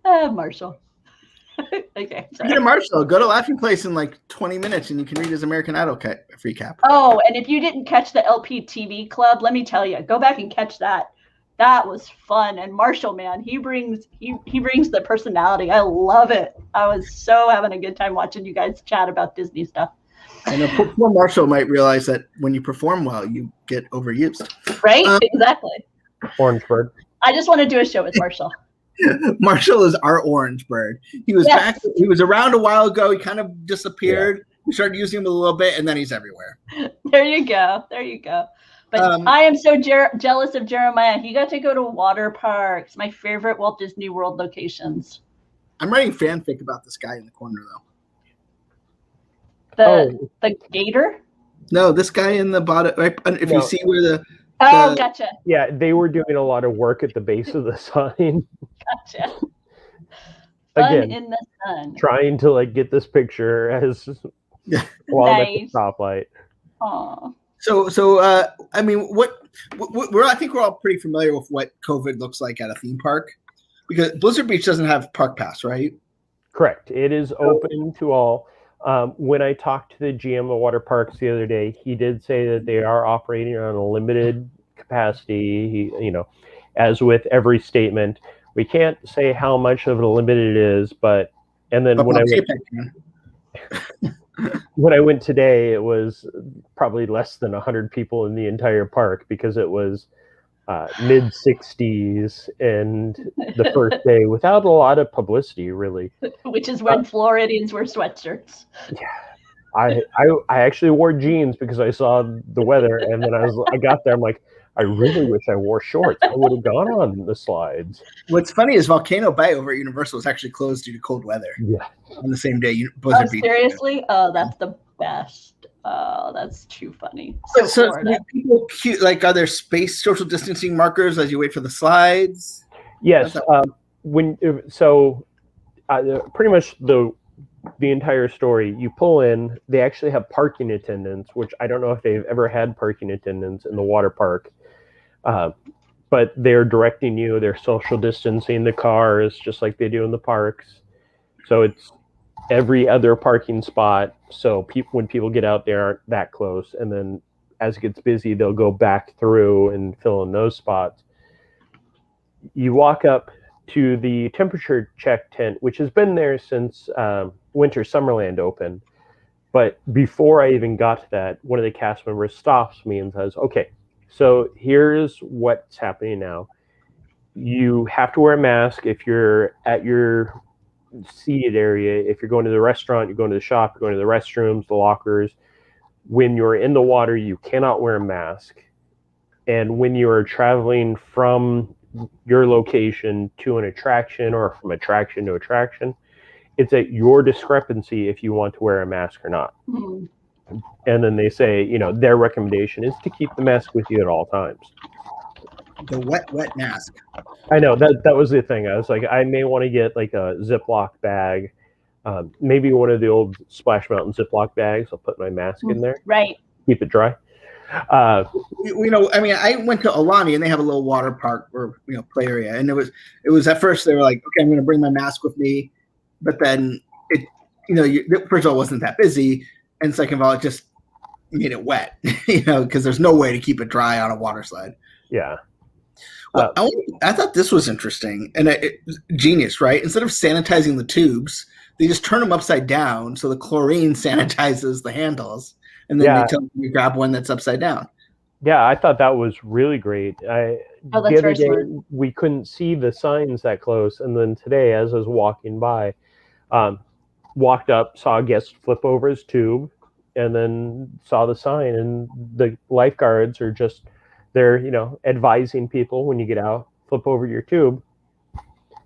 S2: Marshall. Okay.
S1: Sorry. Marshall, go to Laughing Place in like 20 minutes and you can read his American Idol recap.
S2: Oh, and if you didn't catch the LPTV Club, let me tell you, go back and catch that. That was fun. And Marshall, man, he brings the personality. I love it. I was so having a good time watching you guys chat about Disney stuff.
S1: I know poor Marshall might realize that when you perform well, you get overused.
S2: Right? Exactly.
S3: Orange Bird.
S2: I just want to do a show with Marshall.
S1: Marshall is our Orange Bird. He was back. He was around a while ago. He kind of disappeared. Yeah. We started using him a little bit, and then he's everywhere.
S2: There you go. But I am so jealous of Jeremiah. He got to go to water parks, my favorite Walt Disney World locations.
S1: I'm writing fanfic about this guy in the corner,
S2: though. The gator?
S1: No, this guy in the bottom. Right, if you see where the
S2: gotcha.
S3: Yeah, they were doing a lot of work at the base of the sign.
S2: Gotcha.
S3: Again,
S2: in the sun.
S3: Trying to get this picture as while I'm at the stoplight.
S2: Aww.
S1: So I mean, I think we're all pretty familiar with what COVID looks like at a theme park, because Blizzard Beach doesn't have Park Pass, right?
S3: Correct. It is open to all. When I talked to the GM of water parks the other day, he did say that they are operating on a limited capacity. As with every statement, we can't say how much of a limited it is, but when I went today, it was probably less than 100 people in the entire park because it was mid 60s and the first day without a lot of publicity, really.
S2: Which is when Floridians wear sweatshirts.
S3: Yeah, I actually wore jeans because I saw the weather, and then I got there. I'm like, I really wish I wore shorts. I would have gone on the slides.
S1: What's funny is Volcano Bay over at Universal was actually closed due to cold weather.
S3: Yeah.
S1: On the same day, Blizzard Beach.
S2: Seriously? Oh, that's the best. Oh, that's too funny.
S1: So people cute, like, are there space social distancing markers as you wait for the slides?
S3: Yes. Pretty much the entire story, you pull in, they actually have parking attendants, which I don't know if they've ever had parking attendants in the water park. But they're directing you, they're social distancing the cars just like they do in the parks. So it's every other parking spot. So when people get out, they aren't that close. And then as it gets busy, they'll go back through and fill in those spots. You walk up to the temperature check tent, which has been there since Winter Summerland opened. But before I even got to that, one of the cast members stops me and says, okay, so here's what's happening now. You have to wear a mask if you're at your seated area. If you're going to the restaurant, you're going to the shop, you're going to the restrooms, the lockers. When you're in the water, you cannot wear a mask. And when you are traveling from your location to an attraction or from attraction to attraction, it's at your discrepancy if you want to wear a mask or not. Mm-hmm. And then they say, their recommendation is to keep the mask with you at all times.
S1: The wet mask.
S3: I know that was the thing. I was like, I may want to get like a Ziploc bag, maybe one of the old Splash Mountain Ziploc bags. I'll put my mask in there.
S2: Right.
S3: Keep it dry.
S1: I went to Alani and they have a little water park or play area, and it was at first they were like, okay, I'm going to bring my mask with me, but then first of all, it wasn't that busy, and second of all, it just made it wet, because there's no way to keep it dry on a water slide.
S3: Yeah.
S1: Well, I thought this was interesting and genius, right? Instead of sanitizing the tubes, they just turn them upside down so the chlorine sanitizes the handles, and then they tell you to grab one that's upside down.
S3: Yeah, I thought that was really great.
S2: The other day,
S3: we couldn't see the signs that close, and then today, as I was walking by, walked up, saw a guest flip over his tube, and then saw the sign, and the lifeguards are just they're advising people when you get out, flip over your tube.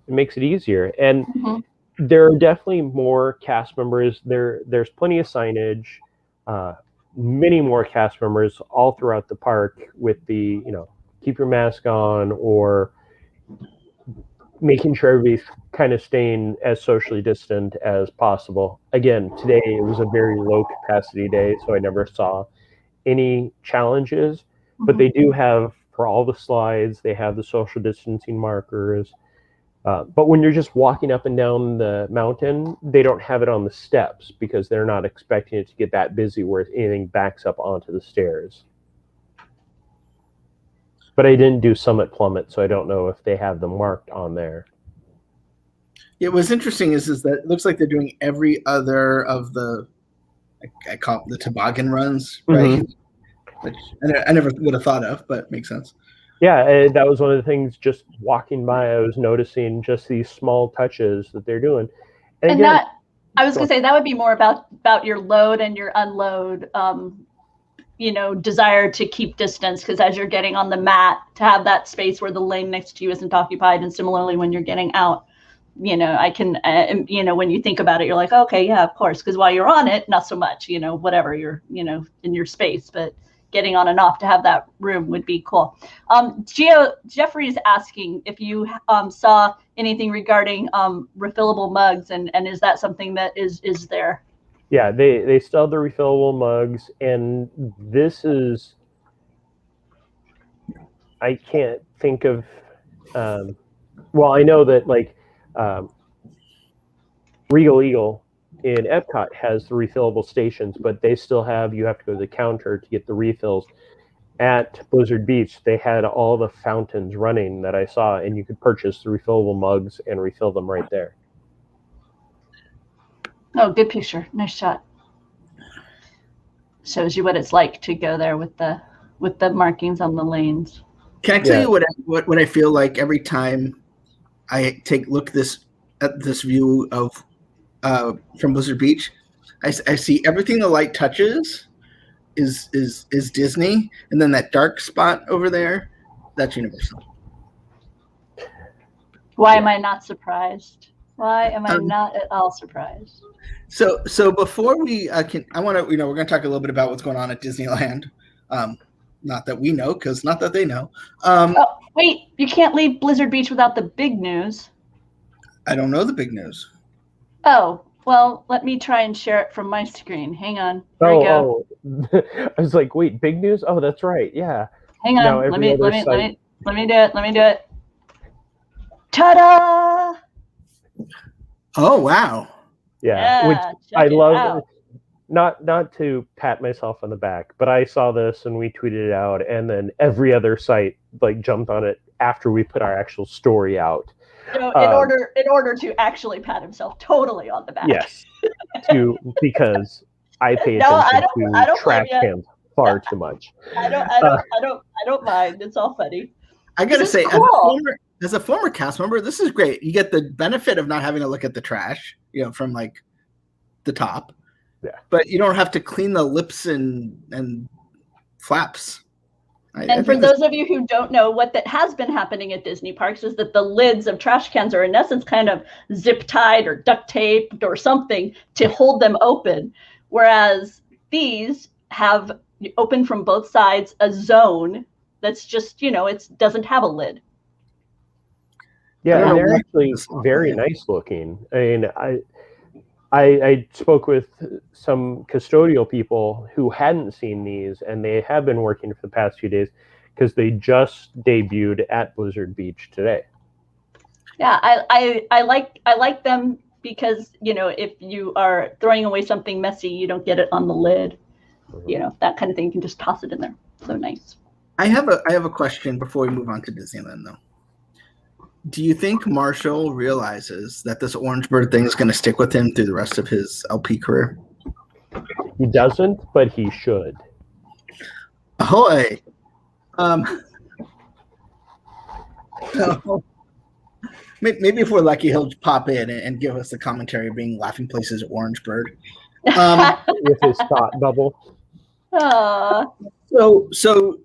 S3: It makes it easier, and there are definitely more cast members. There's plenty of signage. Many more cast members all throughout the park with the keep your mask on, or making sure everybody's kind of staying as socially distant as possible. Again, today it was a very low capacity day, so I never saw any challenges, but they do have, for all the slides, they have the social distancing markers. But when you're just walking up and down the mountain, they don't have it on the steps because they're not expecting it to get that busy where anything backs up onto the stairs. But I didn't do Summit Plummet, so I don't know if they have them marked on there.
S1: Yeah, what's interesting is that it looks like they're doing every other of the, I call it the toboggan runs, right? Which I never would have thought of, but makes sense.
S3: Yeah, that was one of the things, just walking by, I was noticing just these small touches that they're doing.
S2: And again, I was going to say, that would be more about your load and your unload, desire to keep distance, because as you're getting on the mat, to have that space where the lane next to you isn't occupied. And similarly, when you're getting out, I can, when you think about it, you're like, okay, yeah, of course. Because while you're on it, not so much, whatever, you're, in your space, but getting on and off to have that room would be cool. Jeffrey's asking if you saw anything regarding refillable mugs, and is that something that is there?
S3: Yeah, they still have the refillable mugs, and this is, I can't think of, I know that like Regal Eagle in Epcot has the refillable stations, but they still have, you have to go to the counter to get the refills. At Blizzard Beach, they had all the fountains running that I saw, and you could purchase the refillable mugs and refill them right there.
S2: Oh, good picture. Nice shot. Shows you what it's like to go there with the markings on the lanes.
S1: Can I tell you what I feel like every time I look at this view of from Blizzard Beach? I see everything the light touches is Disney, and then that dark spot over there, that's Universal.
S2: Why am I not surprised? Why am I not at all surprised?
S1: So before we I want to, we're going to talk a little bit about what's going on at Disneyland. Not that we know, because not that they know.
S2: Oh, wait, you can't leave Blizzard Beach without the big news.
S1: I don't know the big news.
S2: Oh, well, let me try and share it from my screen. Hang on. There we go.
S3: I was like, wait, big news? Oh, that's right. Yeah.
S2: Hang on. Let me do it. Ta-da!
S1: Oh, wow.
S3: Yeah, which I love. Not to pat myself on the back, but I saw this and we tweeted it out, and then every other site like jumped on it after we put our actual story out.
S2: So in order to actually pat himself totally on the back.
S3: Yes, because I pay attention to trash cans far too much.
S2: I don't mind. It's all funny.
S1: I gotta say,
S2: cool.
S1: as a former cast member, this is great. You get the benefit of not having to look at the trash, from like the top.
S3: Yeah.
S1: But you don't have to clean the lips and flaps.
S2: And for those of you who don't know, what that has been happening at Disney parks is that the lids of trash cans are in essence kind of zip tied or duct taped or something to hold them open. Whereas these have open from both sides a zone that's just, it doesn't have a lid.
S3: Yeah, and they're actually very nice looking. I mean, I spoke with some custodial people who hadn't seen these, and they have been working for the past few days because they just debuted at Blizzard Beach today.
S2: Yeah, I like them because if you are throwing away something messy, you don't get it on the lid. Mm-hmm. That kind of thing. You can just toss it in there. So nice.
S1: I have a question before we move on to Disneyland, though. Do you think Marshall realizes that this orange bird thing is going to stick with him through the rest of his LP career?
S3: He doesn't, but he should.
S1: Ahoy! So maybe if we're lucky, he'll pop in and give us the commentary of being laughing places at Orange Bird.
S3: With his thought bubble.
S1: So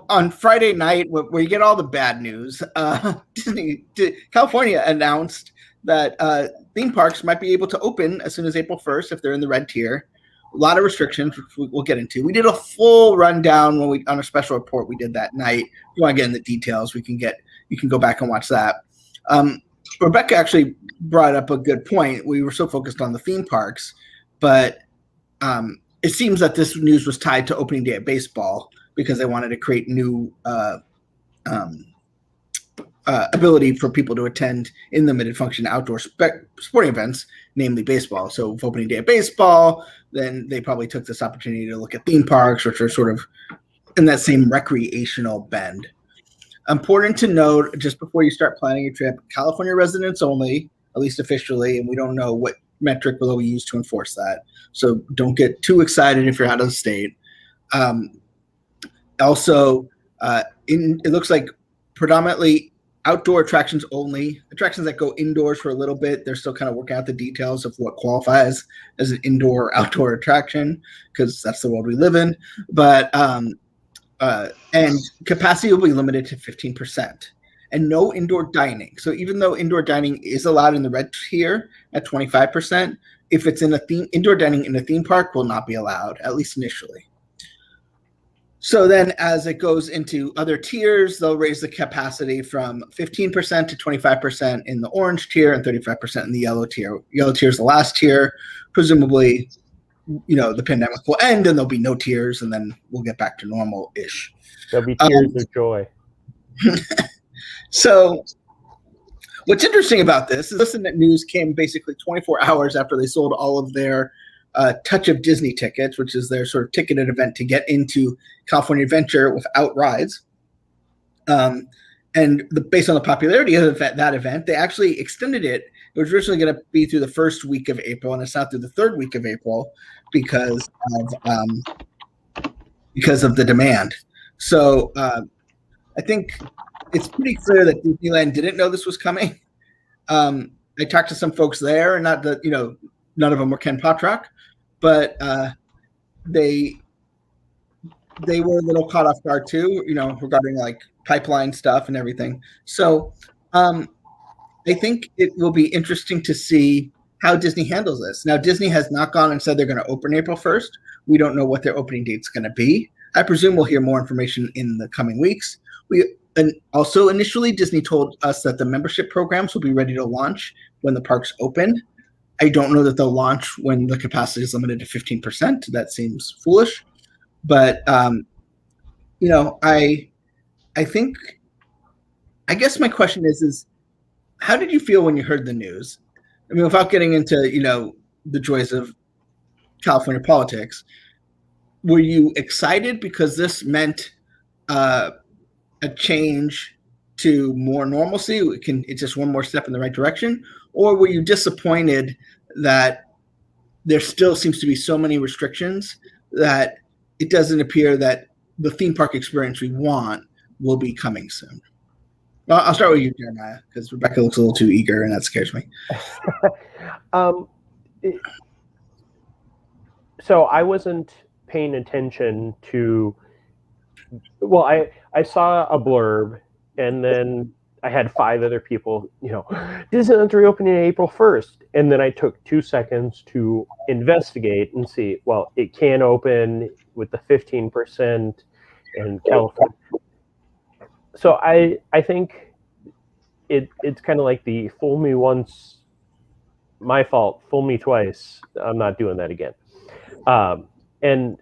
S1: on Friday night, where you get all the bad news, California announced that theme parks might be able to open as soon as April 1st if they're in the red tier. A lot of restrictions, which we'll get into. We did a full rundown on a special report we did that night. If you want to get in the details, you can go back and watch that. Rebecca actually brought up a good point. We were so focused on the theme parks, but it seems that this news was tied to opening day at baseball, because they wanted to create new ability for people to attend in limited function outdoor sporting events, namely baseball. So with opening day of baseball, then they probably took this opportunity to look at theme parks, which are sort of in that same recreational bend. Important to note, just before you start planning a trip, California residents only, at least officially, and we don't know what metric will we use to enforce that. So don't get too excited if you're out of the state. Also, it looks like predominantly outdoor attractions only. Attractions that go indoors for a little bit, they're still kind of working out the details of what qualifies as an indoor or outdoor attraction, because that's the world we live in. But and capacity will be limited to 15%, and no indoor dining. So even though indoor dining is allowed in the red tier at 25%, if it's in a theme, indoor dining in a theme park will not be allowed, at least initially. So then as it goes into other tiers, they'll raise the capacity from 15% to 25% in the orange tier and 35% in the yellow tier. Yellow tier is the last tier. Presumably, the pandemic will end and there'll be no tiers, and then we'll get back to normal-ish.
S3: There'll be tears of joy.
S1: So what's interesting about this is that news came basically 24 hours after they sold all of their Touch of Disney tickets, which is their sort of ticketed event to get into California Adventure without rides. And based on the popularity of that event, they actually extended it. It was originally going to be through the first week of April, and it's now through the third week of April because of the demand. So I think it's pretty clear that Disneyland didn't know this was coming. I talked to some folks there, and not that none of them were Ken Potrock, but they they were a little caught off guard too, regarding like pipeline stuff and everything. So I think it will be interesting to see how Disney handles this. Now, Disney has not gone and said they're going to open April 1st. We don't know what their opening date's going to be. I presume we'll hear more information in the coming weeks. And also, initially, Disney told us that the membership programs will be ready to launch when the parks open. I don't know that they'll launch when the capacity is limited to 15%. That seems foolish. But, I think, I guess my question is how did you feel when you heard the news? I mean, without getting into, the joys of California politics, were you excited because this meant a change to more normalcy? It's just one more step in the right direction? Or were you disappointed that there still seems to be so many restrictions that it doesn't appear that the theme park experience we want will be coming soon? Well, I'll start with you, Jeremiah, because Rebecca looks a little too eager, and that scares me.
S3: So I wasn't paying attention to. Well, I saw a blurb, and then I had 5 other people. Disneyland's reopening April 1st, and then I took 2 seconds to investigate and see. Well, it can open with the 15% in California. So I think it's kind of like the fool me once, my fault, fool me twice. I'm not doing that again. And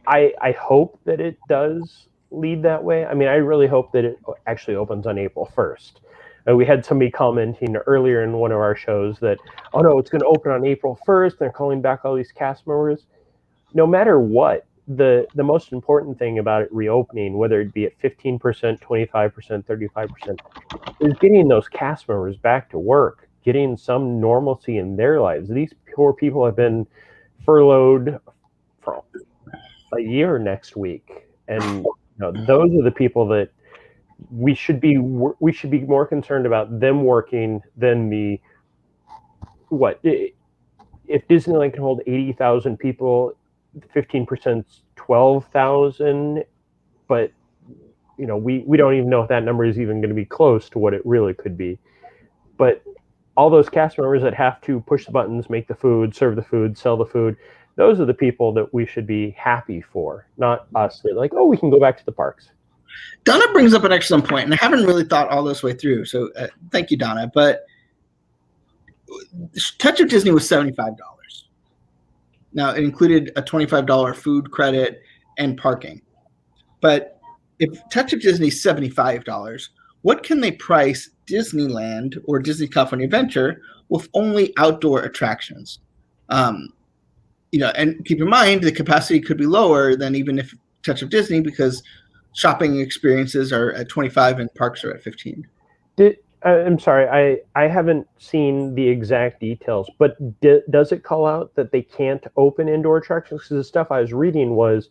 S3: I hope that it does lead that way. I mean, I really hope that it actually opens on April 1st. We had somebody commenting earlier in one of our shows that, oh no, it's going to open on April 1st. They're calling back all these cast members. No matter what, the most important thing about it reopening, whether it be at 15%, 25%, 35%, is getting those cast members back to work, getting some normalcy in their lives. These poor people have been furloughed for a year next week, and those are the people that we should be more concerned about them working than if Disneyland can hold 80,000 people. 15% 12,000, but we don't even know if that number is even going to be close to what it really could be. But all those cast members that have to push the buttons, make the food, serve the food, sell the food, those are the people that we should be happy for, not us. They're like, oh, we can go back to the parks.
S1: Donna brings up an excellent point, and I haven't really thought all this way through. So thank you, Donna. But Touch of Disney was $75. Now, it included a $25 food credit and parking. But if Touch of Disney is $75, what can they price Disneyland or Disney California Adventure with only outdoor attractions? And keep in mind, the capacity could be lower than even if Touch of Disney, because shopping experiences are at 25 and parks are at 15.
S3: I'm sorry, I haven't seen the exact details, but does it call out that they can't open indoor attractions? Because the stuff I was reading was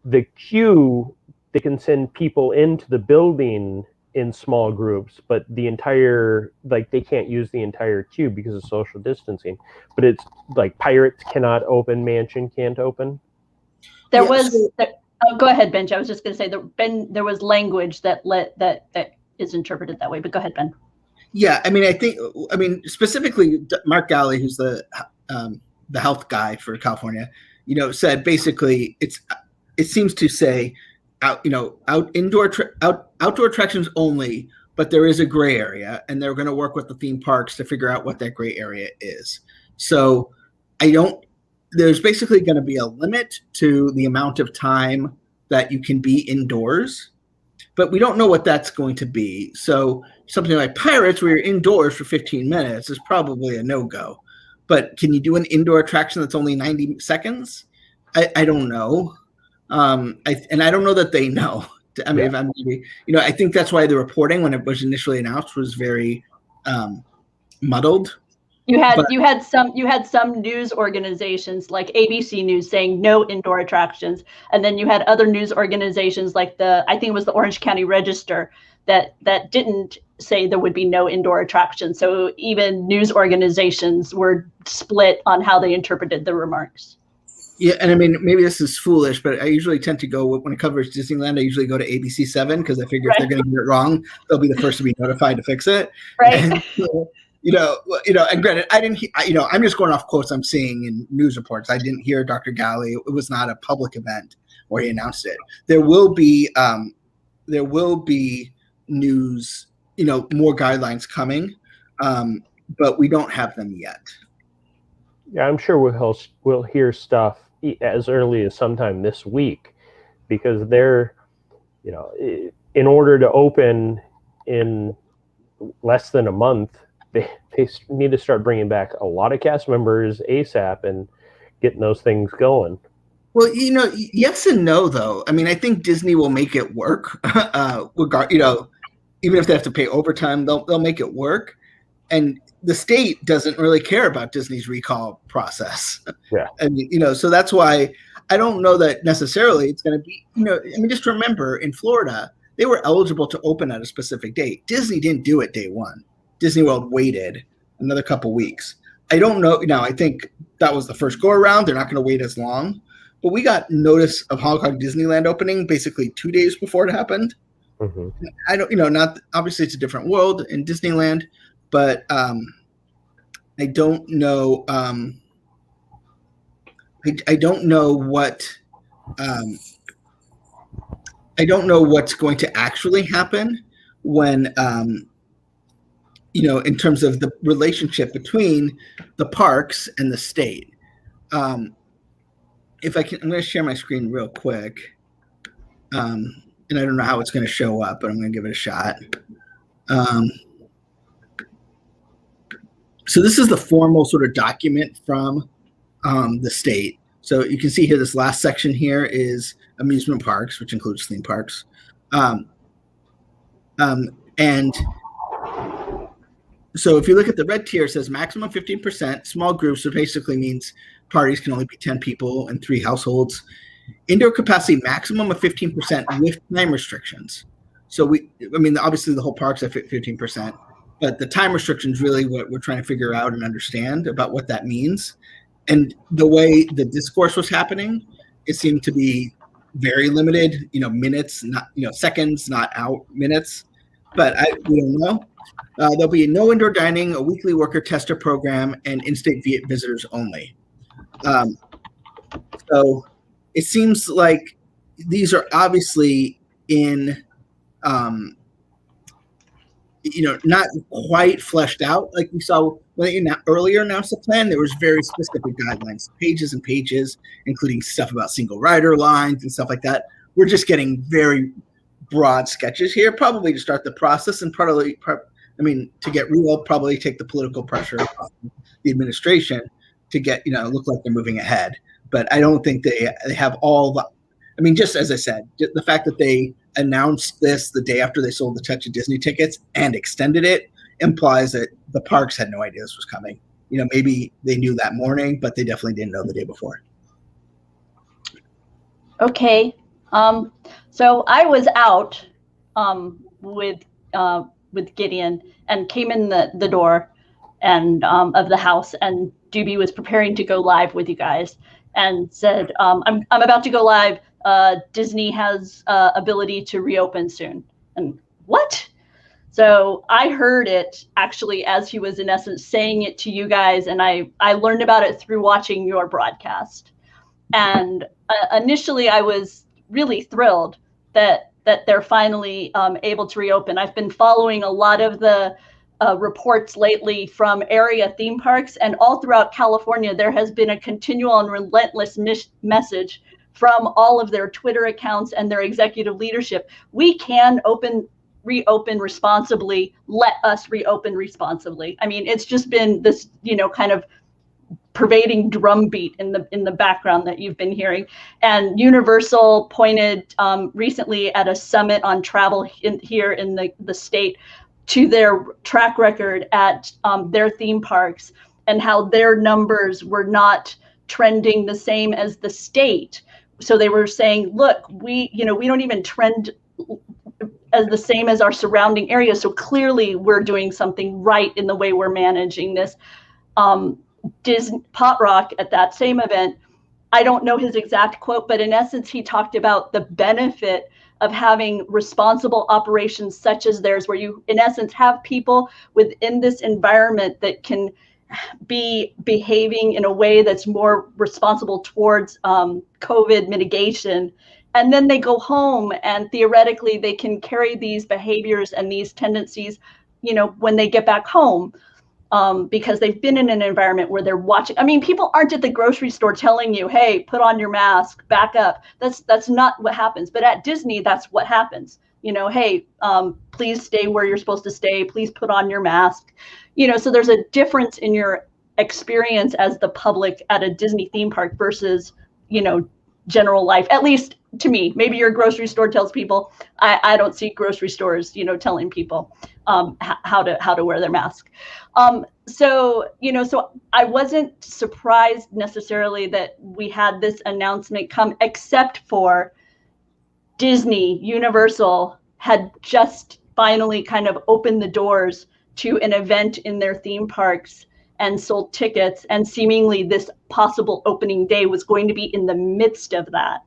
S3: the queue, they can send people into the building in small groups, but the entire, they can't use the entire queue because of social distancing. But it's like Pirates cannot open, Mansion can't open.
S2: Go ahead, Benj. I was just going to say there was language that is interpreted that way, but go ahead, Ben.
S1: Yeah, I mean, specifically Mark Galley, who's the health guy for California, said basically it seems to say outdoor attractions only, but there is a gray area, and they're going to work with the theme parks to figure out what that gray area is. So there's basically going to be a limit to the amount of time that you can be indoors. But we don't know what that's going to be. So something like Pirates, where you're indoors for 15 minutes, is probably a no-go. But can you do an indoor attraction that's only 90 seconds? I don't know. And I don't know that they know. I mean, I think that's why the reporting when it was initially announced was very muddled.
S2: You had some news organizations like ABC News saying no indoor attractions, and then you had other news organizations like I think it was the Orange County Register that didn't say there would be no indoor attractions. So even news organizations were split on how they interpreted the remarks.
S1: Yeah, and I mean, maybe this is foolish, but I usually tend to go when it covers Disneyland. I usually go to ABC7 because I figure if they're going to get it wrong, they'll be the first to be notified to fix it.
S2: Right.
S1: And and granted, I didn't. I'm just going off quotes I'm seeing in news reports. I didn't hear Dr. Galley. It was not a public event where he announced it. There will be news, more guidelines coming, but we don't have them yet.
S3: Yeah, I'm sure we'll hear stuff as early as sometime this week, because they're, in order to open in less than a month, they need to start bringing back a lot of cast members ASAP and getting those things going.
S1: Well, yes and no, though. I mean, I think Disney will make it work. Even if they have to pay overtime, they'll make it work. And the state doesn't really care about Disney's recall process.
S3: Yeah.
S1: So that's why I don't know that necessarily it's going to be, just remember in Florida, they were eligible to open at a specific date. Disney didn't do it day one. Disney World waited another couple weeks. I don't know. Now, I think that was the first go around. They're not going to wait as long. But we got notice of Hong Kong Disneyland opening basically 2 days before it happened.
S3: Mm-hmm.
S1: I don't, not obviously it's a different world in Disneyland, but I don't know. I don't know what. I don't know what's going to actually happen when, in terms of the relationship between the parks and the state. If I can, I'm going to share my screen real quick. And I don't know how it's going to show up, but I'm going to give it a shot. So this is the formal sort of document from the state. So you can see here, this last section here is amusement parks, which includes theme parks. And so if you look at the red tier, it says maximum 15%, small groups, so basically means parties can only be 10 people and 3 households. Indoor capacity maximum of 15% with time restrictions. So obviously the whole park's at 15%, but the time restrictions really what we're trying to figure out and understand about what that means. And the way the discourse was happening, it seemed to be very limited, minutes, not, seconds, not out minutes, but we don't know. There'll be no indoor dining, a weekly worker tester program, and in-state visitors only. So it seems like these are obviously in, not quite fleshed out. Like we saw when they earlier announced the plan, there was very specific guidelines, pages and pages, including stuff about single rider lines and stuff like that. We're just getting very broad sketches here, probably to start the process and probably, to get real, probably take the political pressure off the administration to get, look like they're moving ahead. But I don't think they have all the, just as I said, the fact that they announced this the day after they sold the Touch of Disney tickets and extended it implies that the parks had no idea this was coming. Maybe they knew that morning, but they definitely didn't know the day before.
S2: Okay. So I was out with Gideon and came in the door and of the house, and Doobie was preparing to go live with you guys and said, I'm about to go live. Disney has ability to reopen soon. And what? So I heard it actually as he was in essence saying it to you guys, and I learned about it through watching your broadcast. And initially I was really thrilled that they're finally able to reopen. I've been following a lot of the reports lately from area theme parks, and all throughout California, there has been a continual and relentless message from all of their Twitter accounts and their executive leadership. We can reopen responsibly. Let us reopen responsibly. It's just been this, kind of pervading drumbeat in the background that you've been hearing. And Universal pointed recently at a summit on travel here in the state to their track record at their theme parks and how their numbers were not trending the same as the state. So they were saying, look, we don't even trend as the same as our surrounding areas. So clearly we're doing something right in the way we're managing this. Disney Pot Rock at that same event I don't know his exact quote, but in essence, he talked about the benefit of having responsible operations such as theirs, where you, in essence, have people within this environment that can be behaving in a way that's more responsible towards COVID mitigation. And then they go home and theoretically they can carry these behaviors and these tendencies, when they get back home. Because they've been in an environment where they're watching. I mean, people aren't at the grocery store telling you, hey, put on your mask, back up. That's not what happens. But at Disney, that's what happens. Hey, please stay where you're supposed to stay. Please put on your mask. So there's a difference in your experience as the public at a Disney theme park versus, general life, at least to me. Maybe your grocery store tells people. I don't see grocery stores, telling people how to wear their mask. So I wasn't surprised necessarily that we had this announcement come, except for Disney, Universal had just finally kind of opened the doors to an event in their theme parks and sold tickets, and seemingly this possible opening day was going to be in the midst of that.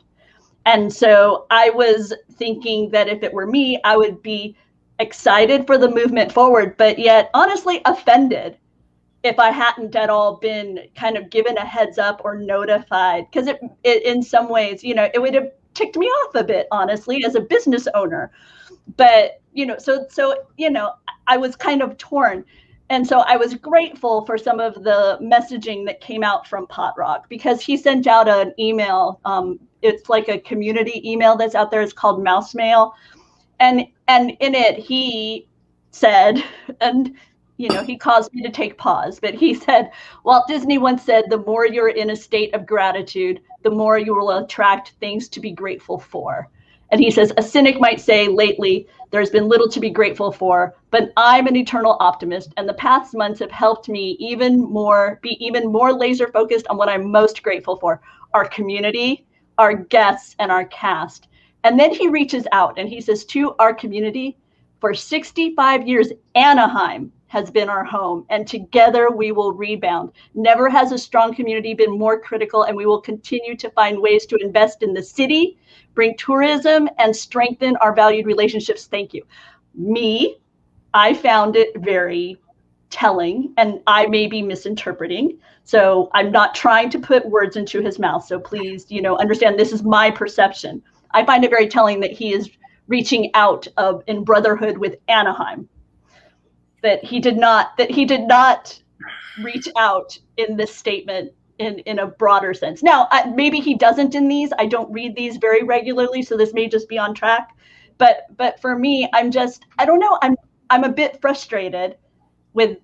S2: And so I was thinking that if it were me, I would be excited for the movement forward, but yet honestly offended if I hadn't at all been kind of given a heads up or notified, because it in some ways, it would have ticked me off a bit, honestly, as a business owner. But, so I was kind of torn. And so I was grateful for some of the messaging that came out from Pot Rock, because he sent out an email. It's like a community email that's out there. It's called Mouse Mail. And in it, he said, and he caused me to take pause, but he said, Walt Disney once said, the more you're in a state of gratitude, the more you will attract things to be grateful for. And he says, a cynic might say lately, there's been little to be grateful for, but I'm an eternal optimist. And the past months have helped me be even more laser focused on what I'm most grateful for: our community, our guests, and our cast. And then he reaches out and he says, to our community, for 65 years, Anaheim has been our home, and together we will rebound. Never has a strong community been more critical, and we will continue to find ways to invest in the city, bring tourism, and strengthen our valued relationships. Thank you. I found it very telling, and I may be misinterpreting. So I'm not trying to put words into his mouth. So please, understand this is my perception. I find it very telling that he is reaching out in brotherhood with Anaheim. That he did not reach out in this statement in a broader sense. Now, maybe he doesn't in these. I don't read these very regularly, so this may just be on track. But for me, I don't know. I'm a bit frustrated with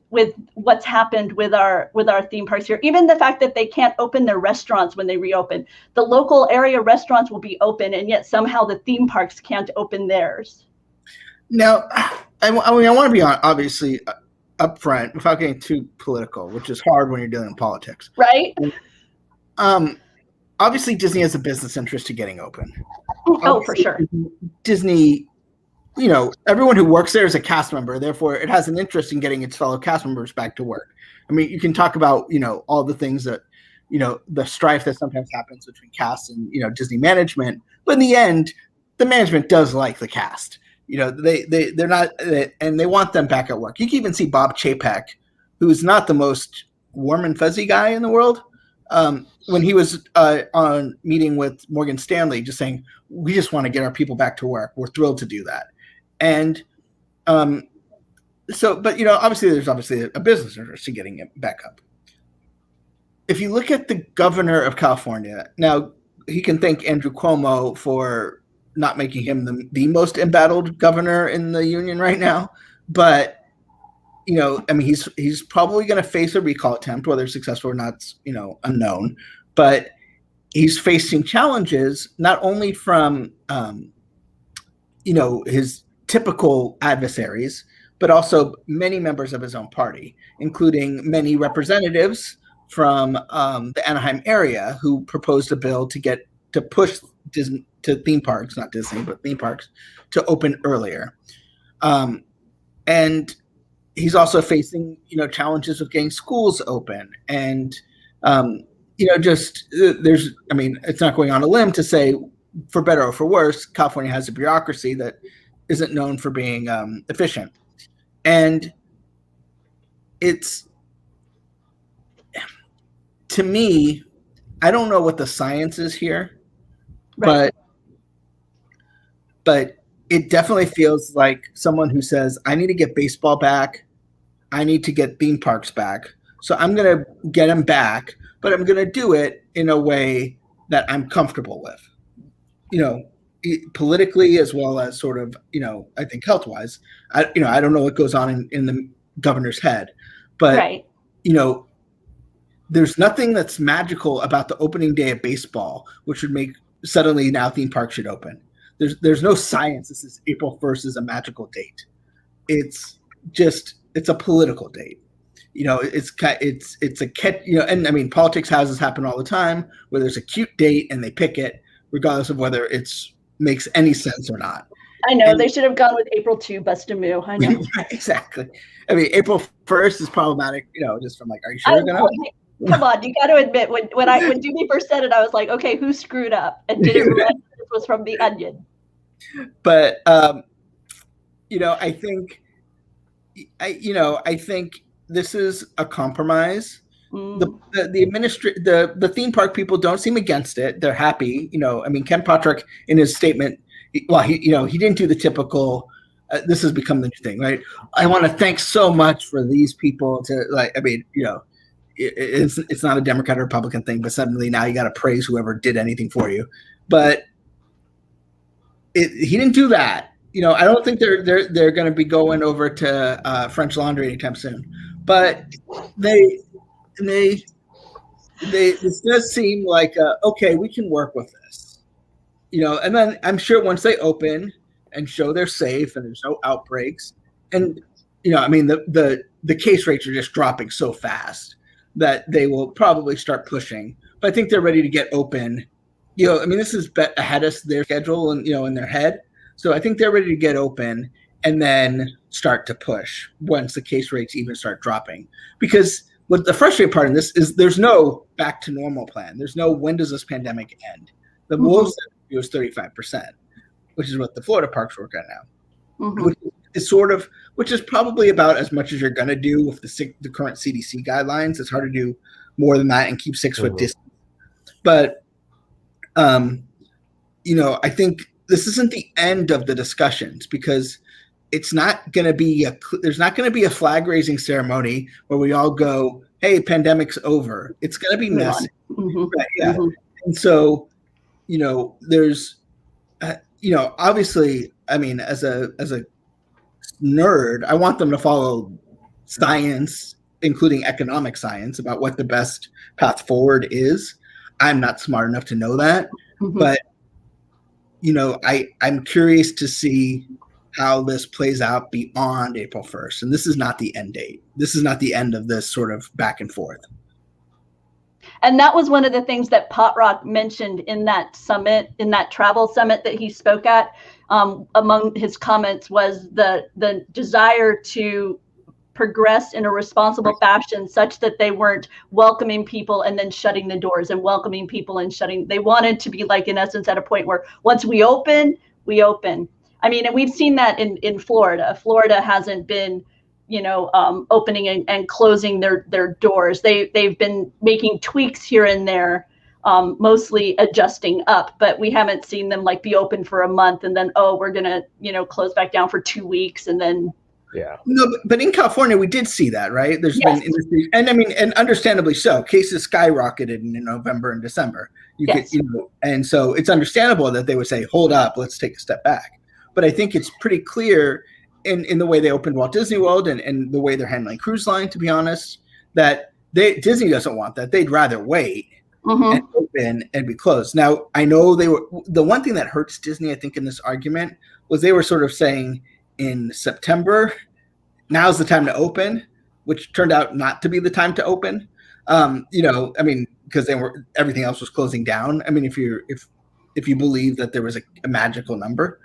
S2: what's happened with our theme parks here. Even the fact that they can't open their restaurants when they reopen. The local area restaurants will be open, and yet somehow the theme parks can't open theirs.
S1: Now, I want to be obviously upfront without getting too political, which is hard when you're dealing in politics.
S2: Right.
S1: Obviously, Disney has a business interest to getting open.
S2: Oh, for sure.
S1: Disney, everyone who works there is a cast member. Therefore, it has an interest in getting its fellow cast members back to work. I mean, you can talk about, all the things that, the strife that sometimes happens between cast and, Disney management. But in the end, the management does like the cast. They're not, and they want them back at work. You can even see Bob Chapek, who's not the most warm and fuzzy guy in the world, when he was on meeting with Morgan Stanley, just saying, we just want to get our people back to work. We're thrilled to do that. And but obviously there's a business interest in getting it back up. If you look at the governor of California, now he can thank Andrew Cuomo for not making him the most embattled governor in the union right now. But, he's probably going to face a recall attempt, whether successful or not, unknown. But he's facing challenges not only from, his typical adversaries, but also many members of his own party, including many representatives from the Anaheim area who proposed a bill to push Disney to theme parks, not Disney, but theme parks, to open earlier. And he's also facing, challenges with getting schools open. And, it's not going on a limb to say, for better or for worse, California has a bureaucracy that isn't known for being efficient. And it's, to me, I don't know what the science is here,
S2: Right.
S1: but it definitely feels like someone who says, I need to get baseball back. I need to get theme parks back. So I'm going to get them back, but I'm going to do it in a way that I'm comfortable with, politically as well as sort of, I think health-wise. I don't know what goes on in the governor's head, but,
S2: right.
S1: There's nothing that's magical about the opening day of baseball, which would make suddenly now theme parks should open. There's no science. This is April 1st is a magical date. It's a political date. It's a catch, and I mean, politics houses happen all the time where there's a cute date and they pick it regardless of whether it's makes any sense or not.
S2: I know they should have gone with April 2, Bust a Moo. I know.
S1: Exactly. I mean, April 1st is problematic, just from like, are you sure you're gonna?
S2: Come on, you got to admit when Doobie first said it, I was like, okay, who screwed up and didn't realize this was from The Onion.
S1: But I think this is a compromise. The theme park people don't seem against it. They're happy. Ken Patrick in his statement, he didn't do the typical. This has become the new thing, right? I want to thank so much for these people it's not a Democrat or Republican thing, but suddenly now you got to praise whoever did anything for you. But he didn't do that. I don't think they're going to be going over to French Laundry anytime soon. But this does seem like okay, we can work with this. And then I'm sure once they open and show they're safe and there's no outbreaks, and the case rates are just dropping so fast that they will probably start pushing. But I think they're ready to get open. This is ahead of their schedule and, in their head. So I think they're ready to get open and then start to push once the case rates even start dropping. Because what the frustrating part in this is there's no back to normal plan. There's no when does this pandemic end. The most was 35%, which is what the Florida parks work on now. Which is probably about as much as you're going to do with the current CDC guidelines. It's hard to do more than that and keep 6 foot distance. But, I think this isn't the end of the discussions because it's not going to be there's not going to be a flag raising ceremony where we all go, hey, pandemic's over. It's going to be messy. Right, yeah. And so, there's, obviously, as a nerd, I want them to follow science, including economic science, about what the best path forward is. I'm not smart enough to know that, but I'm curious to see how this plays out beyond April 1st. And this is not the end date. This is not the end of this sort of back and forth.
S2: And that was one of the things that Potrock mentioned in that summit, in that travel summit that he spoke at. Among his comments was the desire to progress in a responsible fashion such that they weren't welcoming people and then shutting the doors and welcoming people and shutting. They wanted to be like, in essence, at a point where once we open, we open. And we've seen that in Florida. Florida hasn't been, opening and closing their doors. They've been making tweaks here and there, mostly adjusting up, but we haven't seen them be open for a month and then, we're gonna, close back down for 2 weeks and then.
S3: Yeah.
S1: No, but in California, we did see that, right? There's been industry, and understandably so. Cases skyrocketed in November and December. And so it's understandable that they would say, hold up, let's take a step back. But I think it's pretty clear in the way they opened Walt Disney World and the way they're handling Cruise Line, to be honest, that Disney doesn't want that. They'd rather wait and open and be closed. Now, I know the one thing that hurts Disney, I think, in this argument was they were sort of saying in September, now's the time to open, which turned out not to be the time to open. Because everything else was closing down. If you believe that there was a magical number,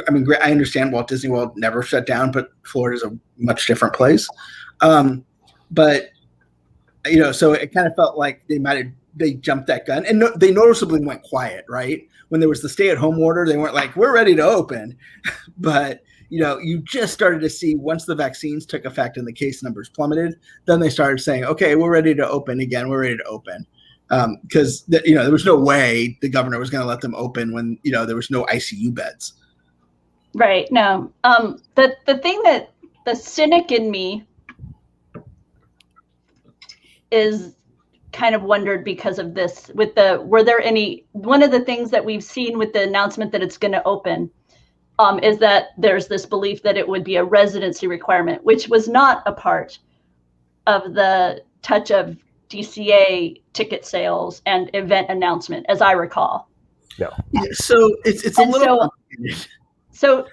S1: I understand Walt Disney World never shut down, but Florida's a much different place. So it kind of felt like they might have they jumped that gun, and they noticeably went quiet, right? When there was the stay-at-home order, they weren't like, we're ready to open. But, you just started to see once the vaccines took effect and the case numbers plummeted, then they started saying, okay, we're ready to open again. We're ready to open. Because, there was no way the governor was going to let them open when, there was no ICU beds.
S2: Right. No. The thing that the cynic in me is kind of wondered because of this were there any, one of the things that we've seen with the announcement that it's going to open is that there's this belief that it would be a residency requirement, which was not a part of the Touch of DCA ticket sales and event announcement, as I recall.
S3: No.
S1: Yeah, so it's a little.
S2: So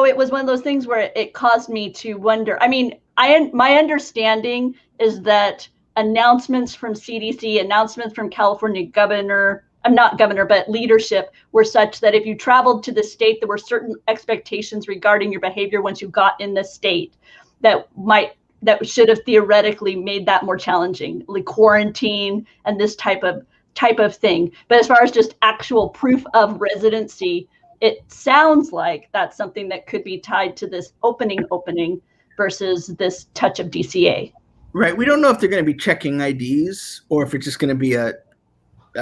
S2: it was one of those things where it caused me to wonder. I mean, my understanding is that announcements from CDC, announcements from California governor, not governor, but leadership were such that if you traveled to the state, there were certain expectations regarding your behavior once you got in the state that should have theoretically made that more challenging, like quarantine and this type of thing. But as far as just actual proof of residency, it sounds like that's something that could be tied to this opening versus this Touch of DCA.
S1: Right. We don't know if they're going to be checking IDs or if it's just going to be a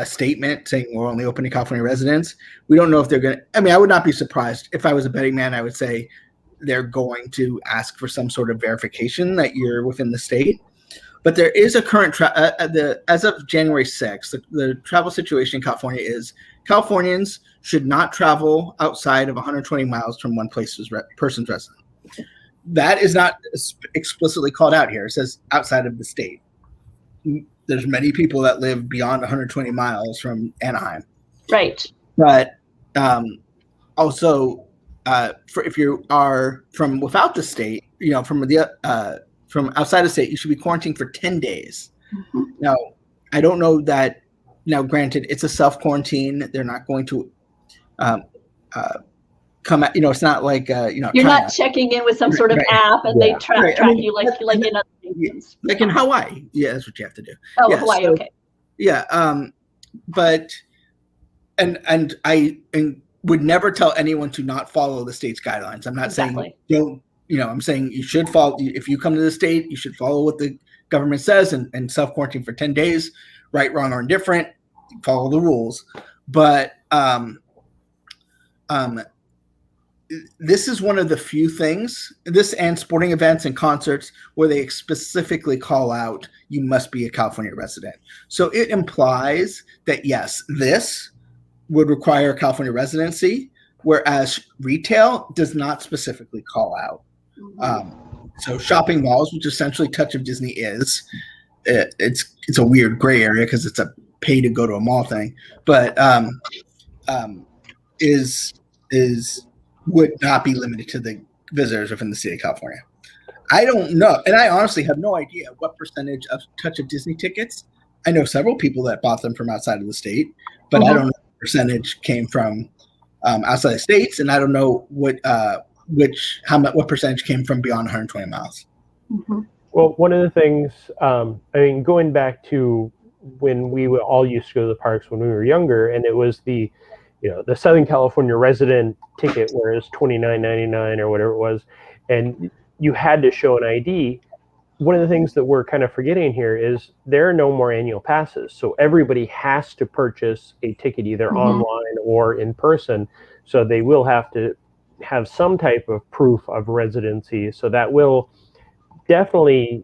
S1: statement saying we're only open to California residents. We don't know if they're going to. I mean, I would not be surprised if I was a betting man. I would say they're going to ask for some sort of verification that you're within the state. But there is a current as of January 6th, the travel situation in California is Californians should not travel outside of 120 miles from one person's residence. That is not explicitly called out here. It says outside of the state. There's many people that live beyond 120 miles from Anaheim.
S2: Right.
S1: But also, if you are from without the state, from outside the state, you should be quarantined for 10 days. Mm-hmm. Now, I don't know that. Now, granted, it's a self-quarantine. They're not going to come at, it's not like,
S2: you're not checking in with some sort of app and they track you like in other things.
S1: Like in Hawaii. Yeah, that's what you have to do.
S2: Oh, yeah, Hawaii, so, okay.
S1: Yeah. But, and I would never tell anyone to not follow the state's guidelines. I'm not saying don't, I'm saying you should follow, if you come to the state, you should follow what the government says and self-quarantine for 10 days, right, wrong, or indifferent, follow the rules. But this is one of the few things, this and sporting events and concerts, where they specifically call out you must be a California resident. So it implies that, yes, this would require California residency, whereas retail does not specifically call out. So shopping malls, which essentially Touch of Disney is, it's a weird gray area because it's a pay to go to a mall thing, but would not be limited to the visitors within the state of California. I don't know, and I honestly have no idea what percentage of Touch of Disney tickets. I know several people that bought them from outside of the state, but I don't know what percentage came from outside the states, and I don't know what percentage came from beyond 120 miles.
S3: Mm-hmm. Well, one of the things, going back to when we all used to go to the parks when we were younger, and it was the Southern California resident ticket, where it was $29.99 or whatever it was, and you had to show an ID. One of the things that we're kind of forgetting here is there are no more annual passes. So everybody has to purchase a ticket either online or in person. So they will have to have some type of proof of residency. So that will definitely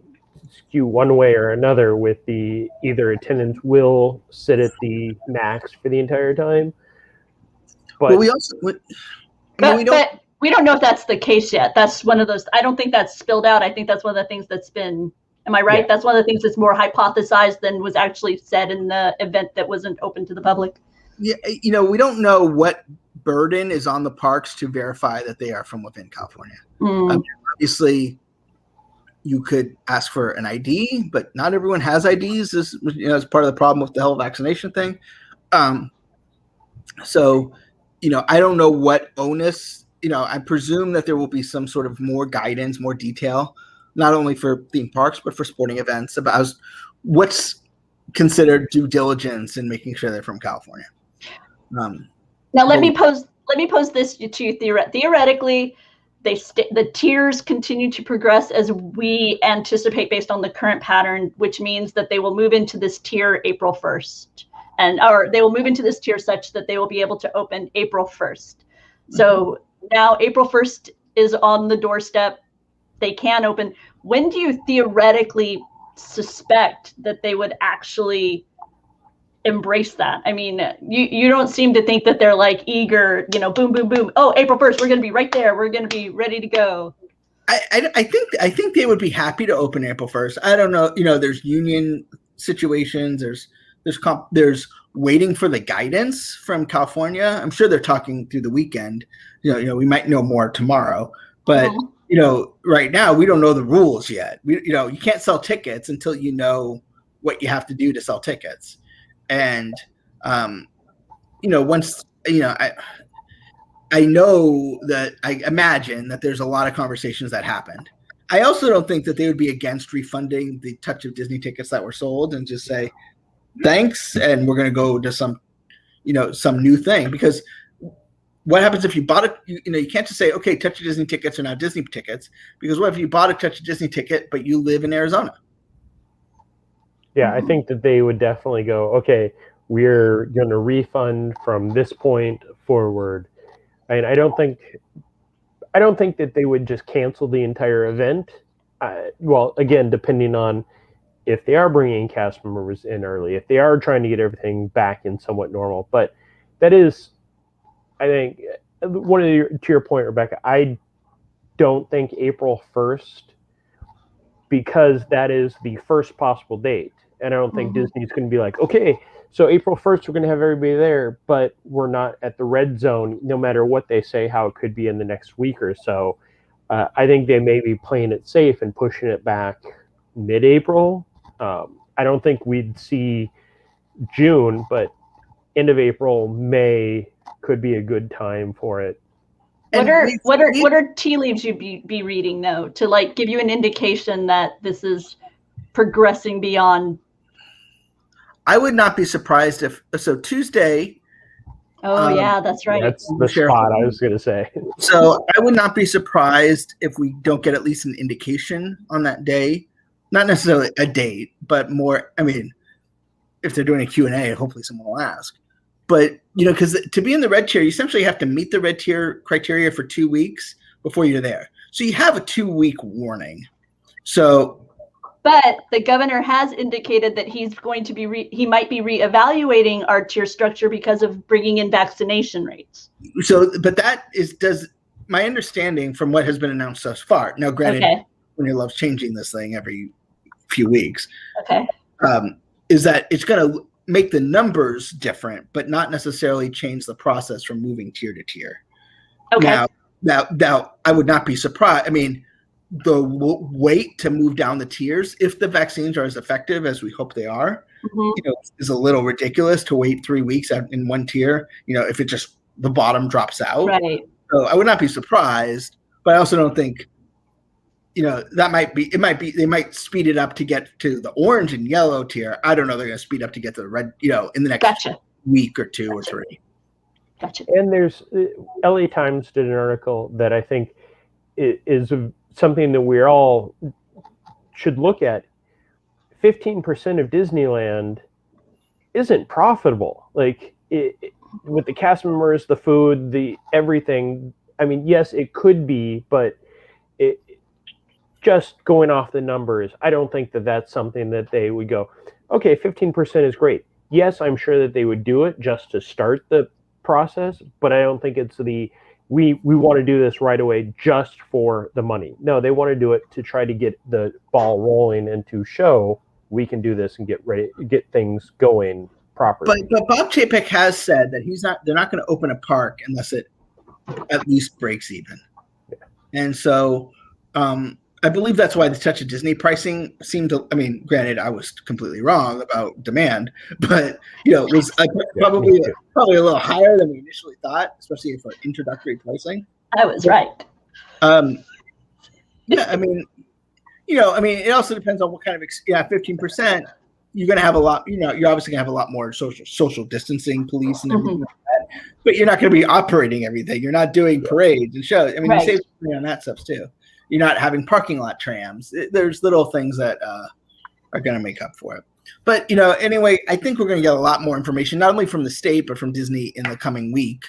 S3: skew one way or another with the either attendance will sit at the max for the entire time. But
S1: we
S2: don't know if that's the case yet. That's one of those. I don't think that's spilled out. I think that's one of the things that's been. Am I right? Yeah. That's one of the things that's more hypothesized than was actually said in the event that wasn't open to the public.
S1: Yeah, we don't know what burden is on the parks to verify that they are from within California. Obviously, you could ask for an ID, but not everyone has IDs. This is part of the problem with the whole vaccination thing. So, I don't know what onus. I presume that there will be some sort of more guidance, more detail, not only for theme parks, but for sporting events about what's consider due diligence in making sure they're from California.
S2: Now let me pose this to you. Theoretically, the tiers continue to progress as we anticipate based on the current pattern, which means that they will move into this tier April 1st, or they will move into this tier such that they will be able to open April 1st. So now April 1st is on the doorstep. They can open. When do you theoretically suspect that they would actually embrace that? I mean, you don't seem to think that they're like eager, boom, boom, boom. Oh, April 1st, we're going to be right there. We're going to be ready to go.
S1: I think they would be happy to open April 1st. I don't know. There's union situations. There's waiting for the guidance from California. I'm sure they're talking through the weekend. We might know more tomorrow, but right now we don't know the rules yet. You can't sell tickets until you know what you have to do to sell tickets. And, once, I know that I imagine that there's a lot of conversations that happened. I also don't think that they would be against refunding the Touch of Disney tickets that were sold and just say, thanks. And we're going to go to some new thing, because what happens if you bought it? You can't just say, okay, Touch of Disney tickets are now Disney tickets, because what if you bought a Touch of Disney ticket, but you live in Arizona?
S3: Yeah, I think that they would definitely go, okay, we're going to refund from this point forward. And I don't think that they would just cancel the entire event. Well, again, depending on if they are bringing cast members in early, if they are trying to get everything back in somewhat normal. But that is, I think, to your point, Rebecca, I don't think April 1st, because that is the first possible date. And I don't think Disney's going to be like, okay, so April 1st, we're going to have everybody there, but we're not at the red zone, no matter what they say, how it could be in the next week or so. I think they may be playing it safe and pushing it back mid-April. I don't think we'd see June, but end of April, May could be a good time for it.
S2: What are tea leaves you be reading, though, to give you an indication that this is progressing beyond?
S1: I would not be surprised if Tuesday.
S2: Oh yeah, that's right.
S3: That's the spot I was going to say.
S1: So I would not be surprised if we don't get at least an indication on that day, not necessarily a date, but more. I mean, if they're doing a Q&A, hopefully someone will ask. But because to be in the red tier, you essentially have to meet the red tier criteria for 2 weeks before you're there. So you have a 2-week warning.
S2: But the governor has indicated that he's going to he might be reevaluating our tier structure because of bringing in vaccination rates.
S1: But does my understanding from what has been announced thus far. Now, granted, Winnie loves changing this thing every few weeks. Okay. Is that it's going to make the numbers different, but not necessarily change the process from moving tier to tier. Okay. Now, I would not be surprised. I mean, the wait to move down the tiers, if the vaccines are as effective as we hope they are, is a little ridiculous to wait 3 weeks in one tier. If it just the bottom drops out. Right. So I would not be surprised, but I also don't think, they might speed it up to get to the orange and yellow tier. I don't know. They're going to speed up to get to the red, in the next week or two or three.
S2: Gotcha.
S3: And there's LA Times did an article that I think is something that we all should look at. 15% of Disneyland isn't profitable. With the cast members, the food, the everything. I mean, yes, it could be, but just going off the numbers, I don't think that that's something that they would go, okay, 15% is great. Yes, I'm sure that they would do it just to start the process, but I don't think it's we want to do this right away just for the money. No, they want to do it to try to get the ball rolling and to show we can do this and get things going properly.
S1: But Bob Chapek has said that they're not going to open a park unless it at least breaks even. Yeah. And so I believe that's why the Touch of Disney pricing seemed to, I mean, granted, I was completely wrong about demand, but, it was probably a little higher than we initially thought, especially for introductory pricing.
S2: I was right.
S1: Yeah, I mean, it also depends on what kind of, 15%. you're going to have a lot, you're obviously going to have a lot more social distancing police and everything like that, but you're not going to be operating everything. You're not doing parades and shows. I mean, you save money on that stuff too. You're not having parking lot trams. There's little things that are going to make up for it. But, anyway, I think we're going to get a lot more information, not only from the state, but from Disney in the coming week.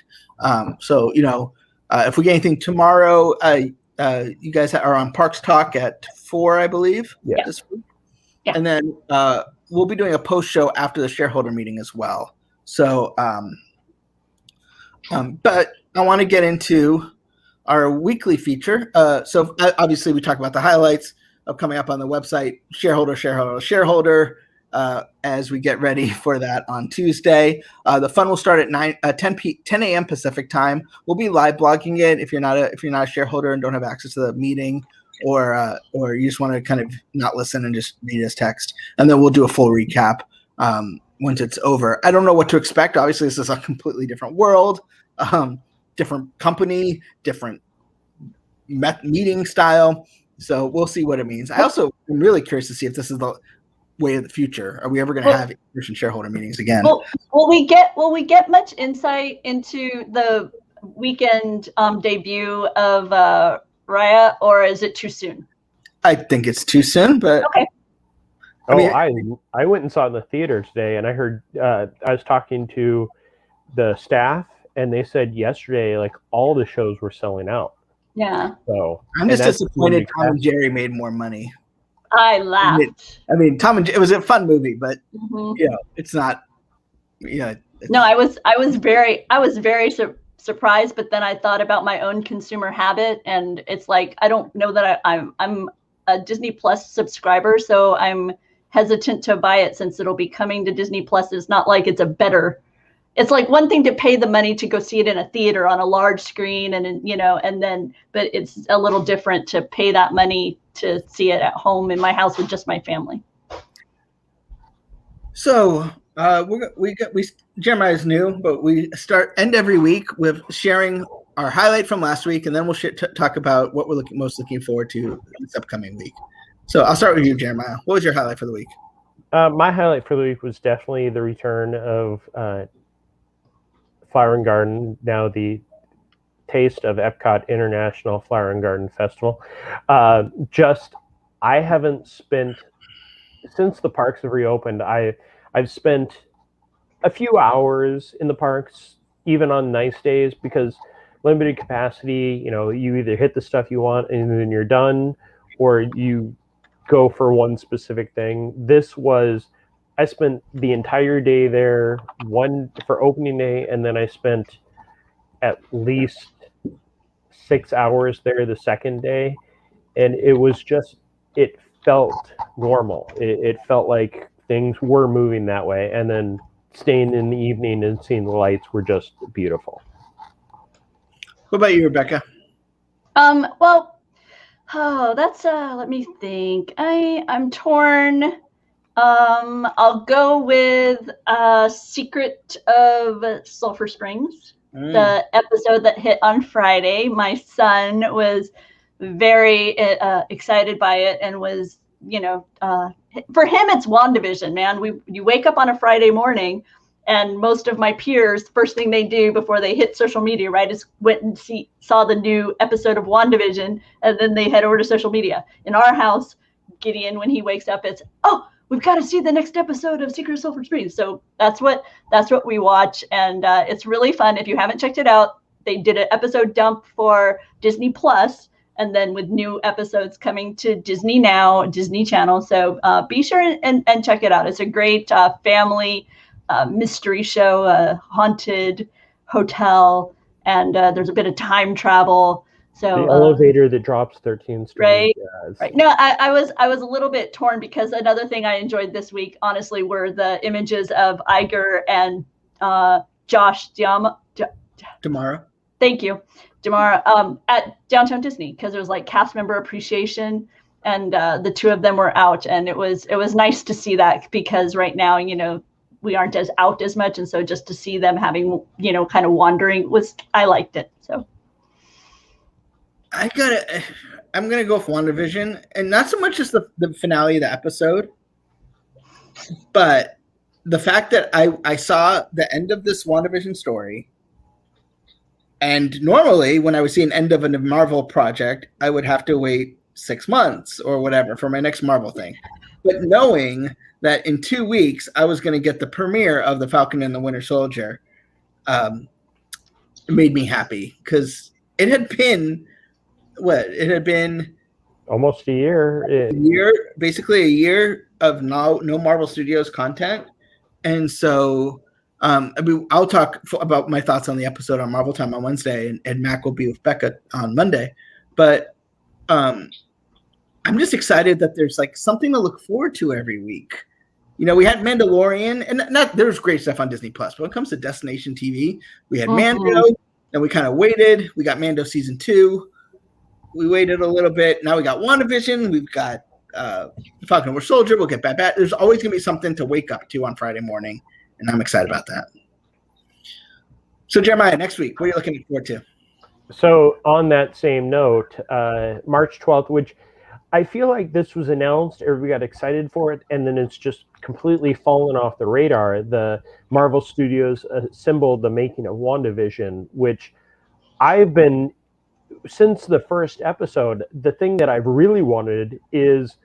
S1: So, if we get anything tomorrow, you guys are on Parks Talk at 4, I believe.
S3: Yeah.
S1: This week.
S2: Yeah.
S1: And then we'll be doing a post show after the shareholder meeting as well. So, but I want to get into our weekly feature. So obviously we talk about the highlights of coming up on the website, shareholder, as we get ready for that on Tuesday. The fun will start at 10 a.m. Pacific time. We'll be live blogging it if you're not a shareholder and don't have access to the meeting, or you just want to kind of not listen and just read us text. And then we'll do a full recap once it's over. I don't know what to expect. Obviously, this is a completely different world, different company, different meeting style. So we'll see what it means. I also am really curious to see if this is the way of the future. Are we ever going to have in-person shareholder meetings again?
S2: Will we get much insight into the weekend debut of Raya, or is it too soon?
S1: I think it's too soon, but
S2: okay.
S3: I went and saw it in the theater today, and I heard I was talking to the staff, and they said yesterday, like, all the shows were selling out.
S2: Yeah.
S3: So
S1: I'm just disappointed Tom and Jerry made more money.
S2: I laughed.
S1: Tom and Jerry, it was a fun movie, but it's not. Yeah.
S2: No, I was very surprised, but then I thought about my own consumer habit, and it's like I don't know that I'm a Disney Plus subscriber, so I'm hesitant to buy it since it'll be coming to Disney Plus. It's not like it's it's like one thing to pay the money to go see it in a theater on a large screen, and but it's a little different to pay that money to see it at home in my house with just my family.
S1: So Jeremiah's new, but we end every week with sharing our highlight from last week, and then we'll talk about what we're most looking forward to this upcoming week. So I'll start with you, Jeremiah. What was your highlight for the week?
S3: My highlight for the week was definitely the return of Flower and Garden, now the Taste of Epcot International Flower and Garden Festival. I haven't spent, since the parks have reopened, I've spent a few hours in the parks, even on nice days, because limited capacity, you either hit the stuff you want and then you're done, or you go for one specific thing. I spent the entire day there, one for opening day, and then I spent at least 6 hours there the second day. And it felt normal. It felt like things were moving that way. And then staying in the evening and seeing the lights were just beautiful.
S1: What about you, Rebecca?
S2: Let me think. I'm torn. I'll go with Secret of Sulphur Springs, the episode that hit on Friday. My son was very excited by it and was, for him, it's WandaVision, man. You wake up on a Friday morning, and most of my peers, first thing they do before they hit social media, right, is went and saw the new episode of WandaVision, and then they head over to social media. In our house, Gideon, when he wakes up, it's, we've got to see the next episode of Secret of Sulphur Springs. So that's what we watch, and it's really fun. If you haven't checked it out, they did an episode dump for Disney Plus, and then with new episodes coming to Disney Now, Disney Channel. So be sure and check it out. It's a great family mystery show, haunted hotel, and there's a bit of time travel. So
S3: the elevator that drops 13 stories.
S2: Right.
S3: Yeah,
S2: right. No, I was a little bit torn, because another thing I enjoyed this week, honestly, were the images of Iger and Josh
S1: Tomorrow.
S2: Thank you, Damara, at Downtown Disney, because there was like cast member appreciation, and the two of them were out, and it was nice to see that, because right now, we aren't as out as much, and so just to see them having, kind of wandering I liked it. So
S1: I'm gonna go with WandaVision, and not so much as the finale of the episode, But the fact that I saw the end of this WandaVision story, and normally when I would see an end of a Marvel project, I would have to wait 6 months or whatever for my next Marvel thing. But knowing that in 2 weeks I was going to get the premiere of The Falcon and the Winter Soldier, it made me happy, because it had been
S3: almost a year.
S1: Basically a year of no Marvel Studios content. And so I'll talk about my thoughts on the episode on Marvel Time on Wednesday, and Mac will be with Becca on Monday. But I'm just excited that there's like something to look forward to every week. You know, we had Mandalorian, and there's great stuff on Disney Plus. But when it comes to destination TV, we had Mando, and we kind of waited. We got Mando season 2. We waited a little bit. Now we got WandaVision. We've got Falcon and Winter Soldier. We'll get Bad Batch. There's always going to be something to wake up to on Friday morning, and I'm excited about that. So, Jeremiah, next week, what are you looking forward to?
S3: So, on that same note, March 12th, which I feel like this was announced, everybody got excited for it, and then it's just completely fallen off the radar. The Marvel Studios assembled the making of WandaVision, which I've been, since the first episode, the thing that I've really wanted is,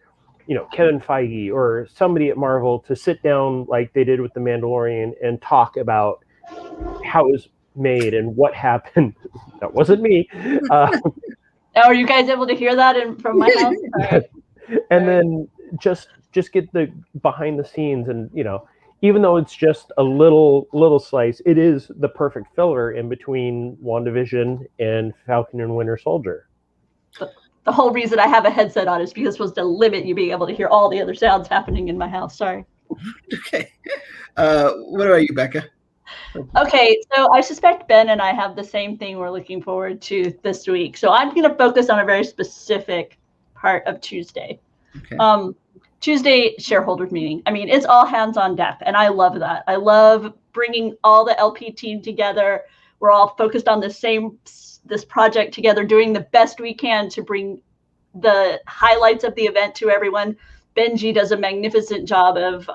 S3: you know, Kevin Feige or somebody at Marvel to sit down like they did with The Mandalorian and talk about how it was made and what happened. That wasn't me.
S2: Are you guys able to hear that from my house? Right.
S3: And then just get the behind the scenes, and you know, even though it's just a little slice, it is the perfect filler in between WandaVision and Falcon and Winter Soldier.
S2: The whole reason I have a headset on is because it was to limit you being able to hear all the other sounds happening in my house. Sorry.
S1: Okay. What about you, Becca?
S2: Okay, so I suspect Ben and I have the same thing we're looking forward to this week. So I'm going to focus on a very specific part of Tuesday.
S1: Okay.
S2: Tuesday shareholder meeting. I mean, it's all hands on deck, and I love that. I love bringing all the LP team together. We're all focused on this project together, doing the best we can to bring the highlights of the event to everyone. Benji does a magnificent job of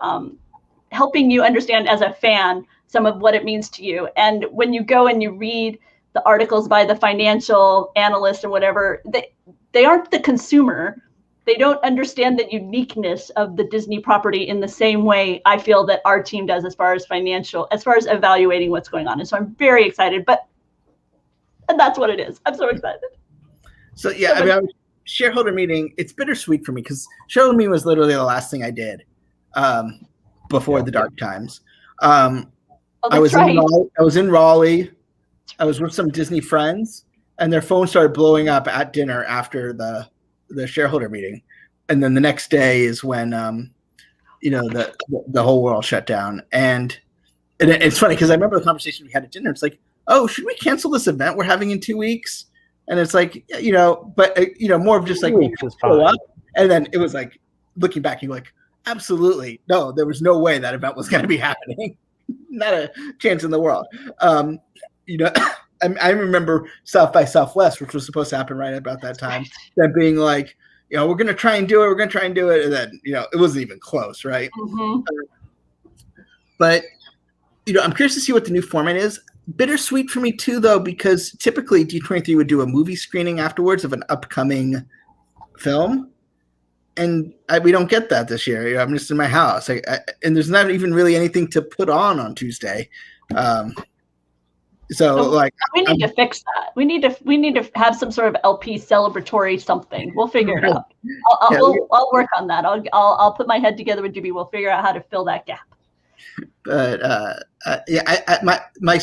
S2: helping you understand as a fan some of what it means to you. And when you go and you read the articles by the financial analyst or whatever, they aren't the consumer. They don't understand the uniqueness of the Disney property in the same way I feel that our team does as far as evaluating what's going on. And so I'm very excited, and that's what it is. I'm so excited.
S1: So yeah, I mean, shareholder meeting, it's bittersweet for me because shareholder meeting was literally the last thing I did before the dark times. I was in Raleigh. I was with some Disney friends, and their phone started blowing up at dinner after the shareholder meeting, and then the next day is when the whole world shut down. And it's funny because I remember the conversation we had at dinner. It's like, oh, should we cancel this event we're having in 2 weeks? And it's like, more of just like follow up. And then it was like, looking back, you're like, absolutely no, there was no way that event was going to be happening. Not a chance in the world. I remember South by Southwest, which was supposed to happen right about that time, them being like, we're going to try and do it. And then, it wasn't even close, right?
S2: Mm-hmm.
S1: But, I'm curious to see what the new format is. Bittersweet for me too, though, because typically D23 would do a movie screening afterwards of an upcoming film. And we don't get that this year. I'm just in my house, and there's not even really anything to put on Tuesday. So
S2: we need to fix that. We need to have some sort of LP celebratory something. We'll figure it out. I'll work on that. I'll put my head together with Jimmy. We'll figure out how to fill that gap.
S1: But my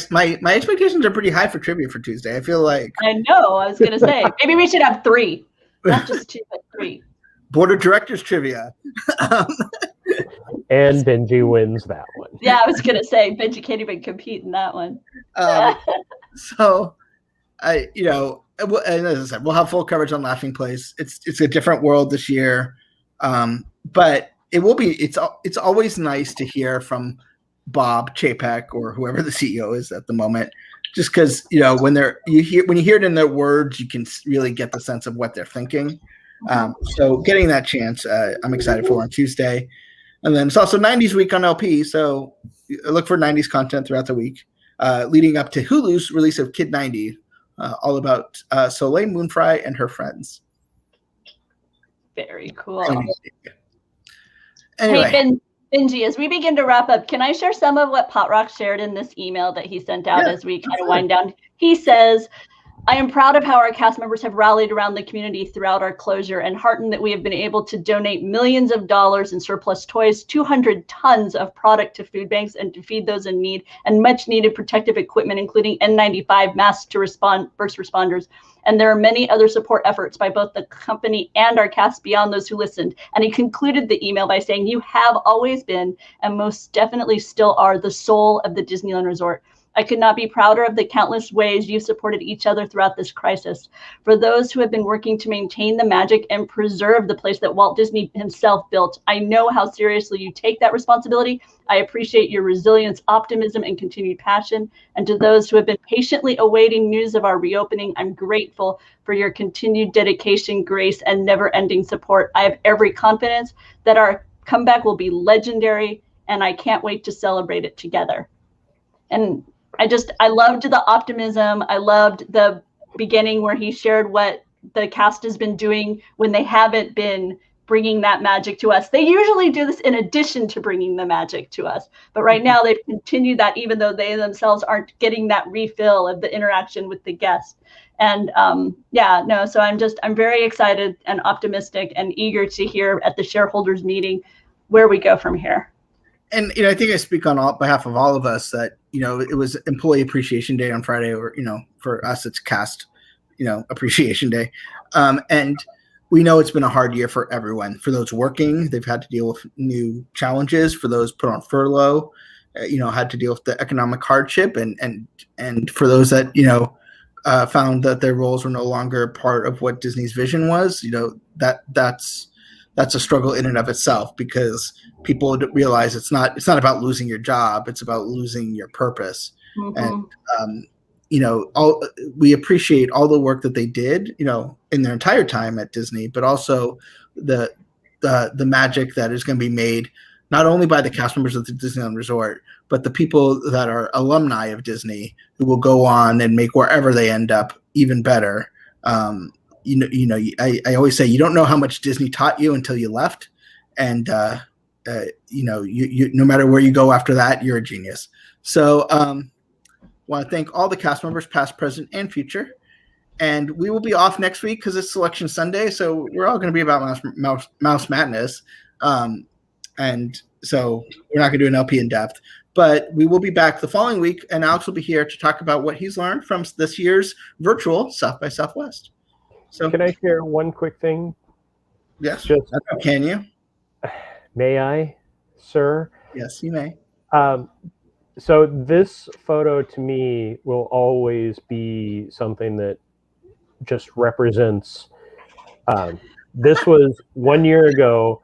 S1: expectations are pretty high for trivia for Tuesday. I feel like
S2: I know. I was gonna say maybe we should have 3, not just 2, but 3.
S1: Board of Directors trivia.
S3: And Benji wins that one.
S2: Yeah, I was going to say, Benji can't even compete in that one.
S1: So, and as I said, we'll have full coverage on Laughing Place. It's a different world this year. But it will be, it's always nice to hear from Bob Chapek or whoever the CEO is at the moment, just because, when you hear it in their words, you can really get the sense of what they're thinking. So getting that chance, I'm excited for on Tuesday. And then it's also 90s week on LP, so look for 90s content throughout the week, leading up to Hulu's release of Kid 90, all about Soleil Moonfry and her friends.
S2: Very cool.
S1: Anyway.
S2: Hey, Benji, as we begin to wrap up, can I share some of what Potrock shared in this email that he sent out as we kind of wind down? He says, I am proud of how our cast members have rallied around the community throughout our closure and heartened that we have been able to donate millions of dollars in surplus toys, 200 tons of product to food banks and to feed those in need, and much needed protective equipment, including N95 masks to first responders. And there are many other support efforts by both the company and our cast beyond those who listened. And he concluded the email by saying, you have always been and most definitely still are the soul of the Disneyland Resort. I could not be prouder of the countless ways you supported each other throughout this crisis. For those who have been working to maintain the magic and preserve the place that Walt Disney himself built, I know how seriously you take that responsibility. I appreciate your resilience, optimism, and continued passion. And to those who have been patiently awaiting news of our reopening, I'm grateful for your continued dedication, grace, and never-ending support. I have every confidence that our comeback will be legendary, and I can't wait to celebrate it together. And I loved the optimism. I loved the beginning where he shared what the cast has been doing when they haven't been bringing that magic to us. They usually do this in addition to bringing the magic to us. But right now they've continued that even though they themselves aren't getting that refill of the interaction with the guest. And so I'm very excited and optimistic and eager to hear at the shareholders meeting where we go from here.
S1: And, I think I speak on behalf of all of us that, it was Employee Appreciation Day on Friday, or, for us, it's Cast, Appreciation Day. And we know it's been a hard year for everyone. For those working, they've had to deal with new challenges. For those put on furlough, had to deal with the economic hardship. And for those that, found that their roles were no longer part of what Disney's vision was, that's a struggle in and of itself, because people realize it's not about losing your job, it's about losing your purpose. Mm-hmm. And we appreciate all the work that they did, in their entire time at Disney, but also the magic that is going to be made not only by the cast members of the Disneyland Resort, but the people that are alumni of Disney who will go on and make wherever they end up even better. I always say you don't know how much Disney taught you until you left, and you no matter where you go after that, you're a genius. So, want to thank all the cast members, past, present, and future. And we will be off next week because it's Selection Sunday, so we're all going to be about Mouse Madness, and so we're not going to do an LP in depth. But we will be back the following week, and Alex will be here to talk about what he's learned from this year's virtual South by Southwest. So,
S3: can I share one quick thing?
S1: Yes. Can you?
S3: May I, sir?
S1: Yes, you may.
S3: So this photo to me will always be something that just represents. This was 1 year ago.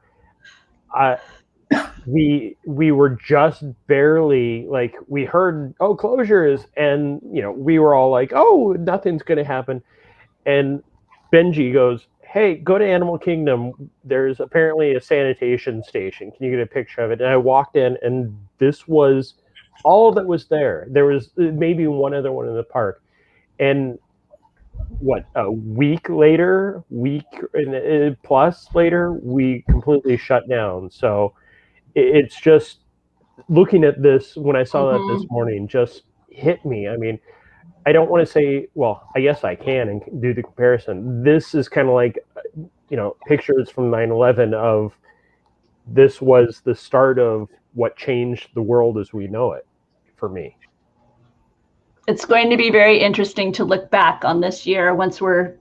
S3: We were just barely, like, we heard, closures, and we were all like, nothing's going to happen, and Benji goes, hey, go to Animal Kingdom. There's apparently a sanitation station. Can you get a picture of it? And I walked in, and this was all that was there. There was maybe one other one in the park. And a week plus later, we completely shut down. So it's just, looking at this, when I saw that this morning, just hit me. I mean, I don't want to say, well, I guess I can and do the comparison. This is kind of like, pictures from 9/11 of, this was the start of what changed the world as we know it for me.
S2: It's going to be very interesting to look back on this year once we're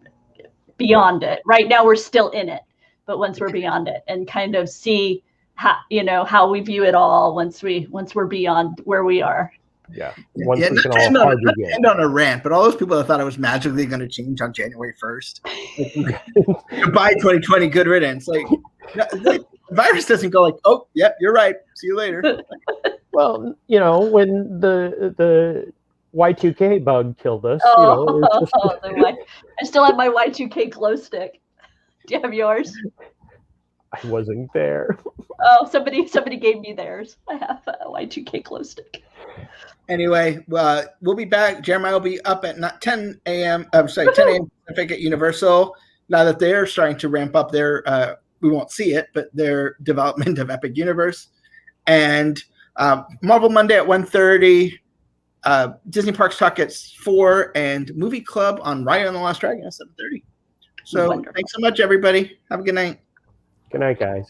S2: beyond it. Right now we're still in it, but once we're beyond it, and kind of see how we view it all once we're beyond where we are.
S3: Yeah.
S1: Not to end on a rant, but all those people that thought it was magically going to change on January 1st. Goodbye, 2020. Good riddance. Like, the virus doesn't go like, oh, yep, you're right. See you later.
S3: Well, when the Y2K bug killed us.
S2: I still have my Y2K glow stick. Do you have yours?
S3: I wasn't there.
S2: Oh, somebody gave me theirs. I have a Y2K glow stick.
S1: Anyway, we'll be back. Jeremiah will be up at 10 a.m. I'm sorry, 10 a.m. Pacific at Universal. Now that they're starting to ramp up their, we won't see it, but their development of Epic Universe. And Marvel Monday at 1:30, Disney Parks Talk at 4, and Movie Club on Raya and the Last Dragon at 7:30. So
S2: Wonderful.
S1: Thanks so much, everybody. Have a good night.
S3: Good night, guys.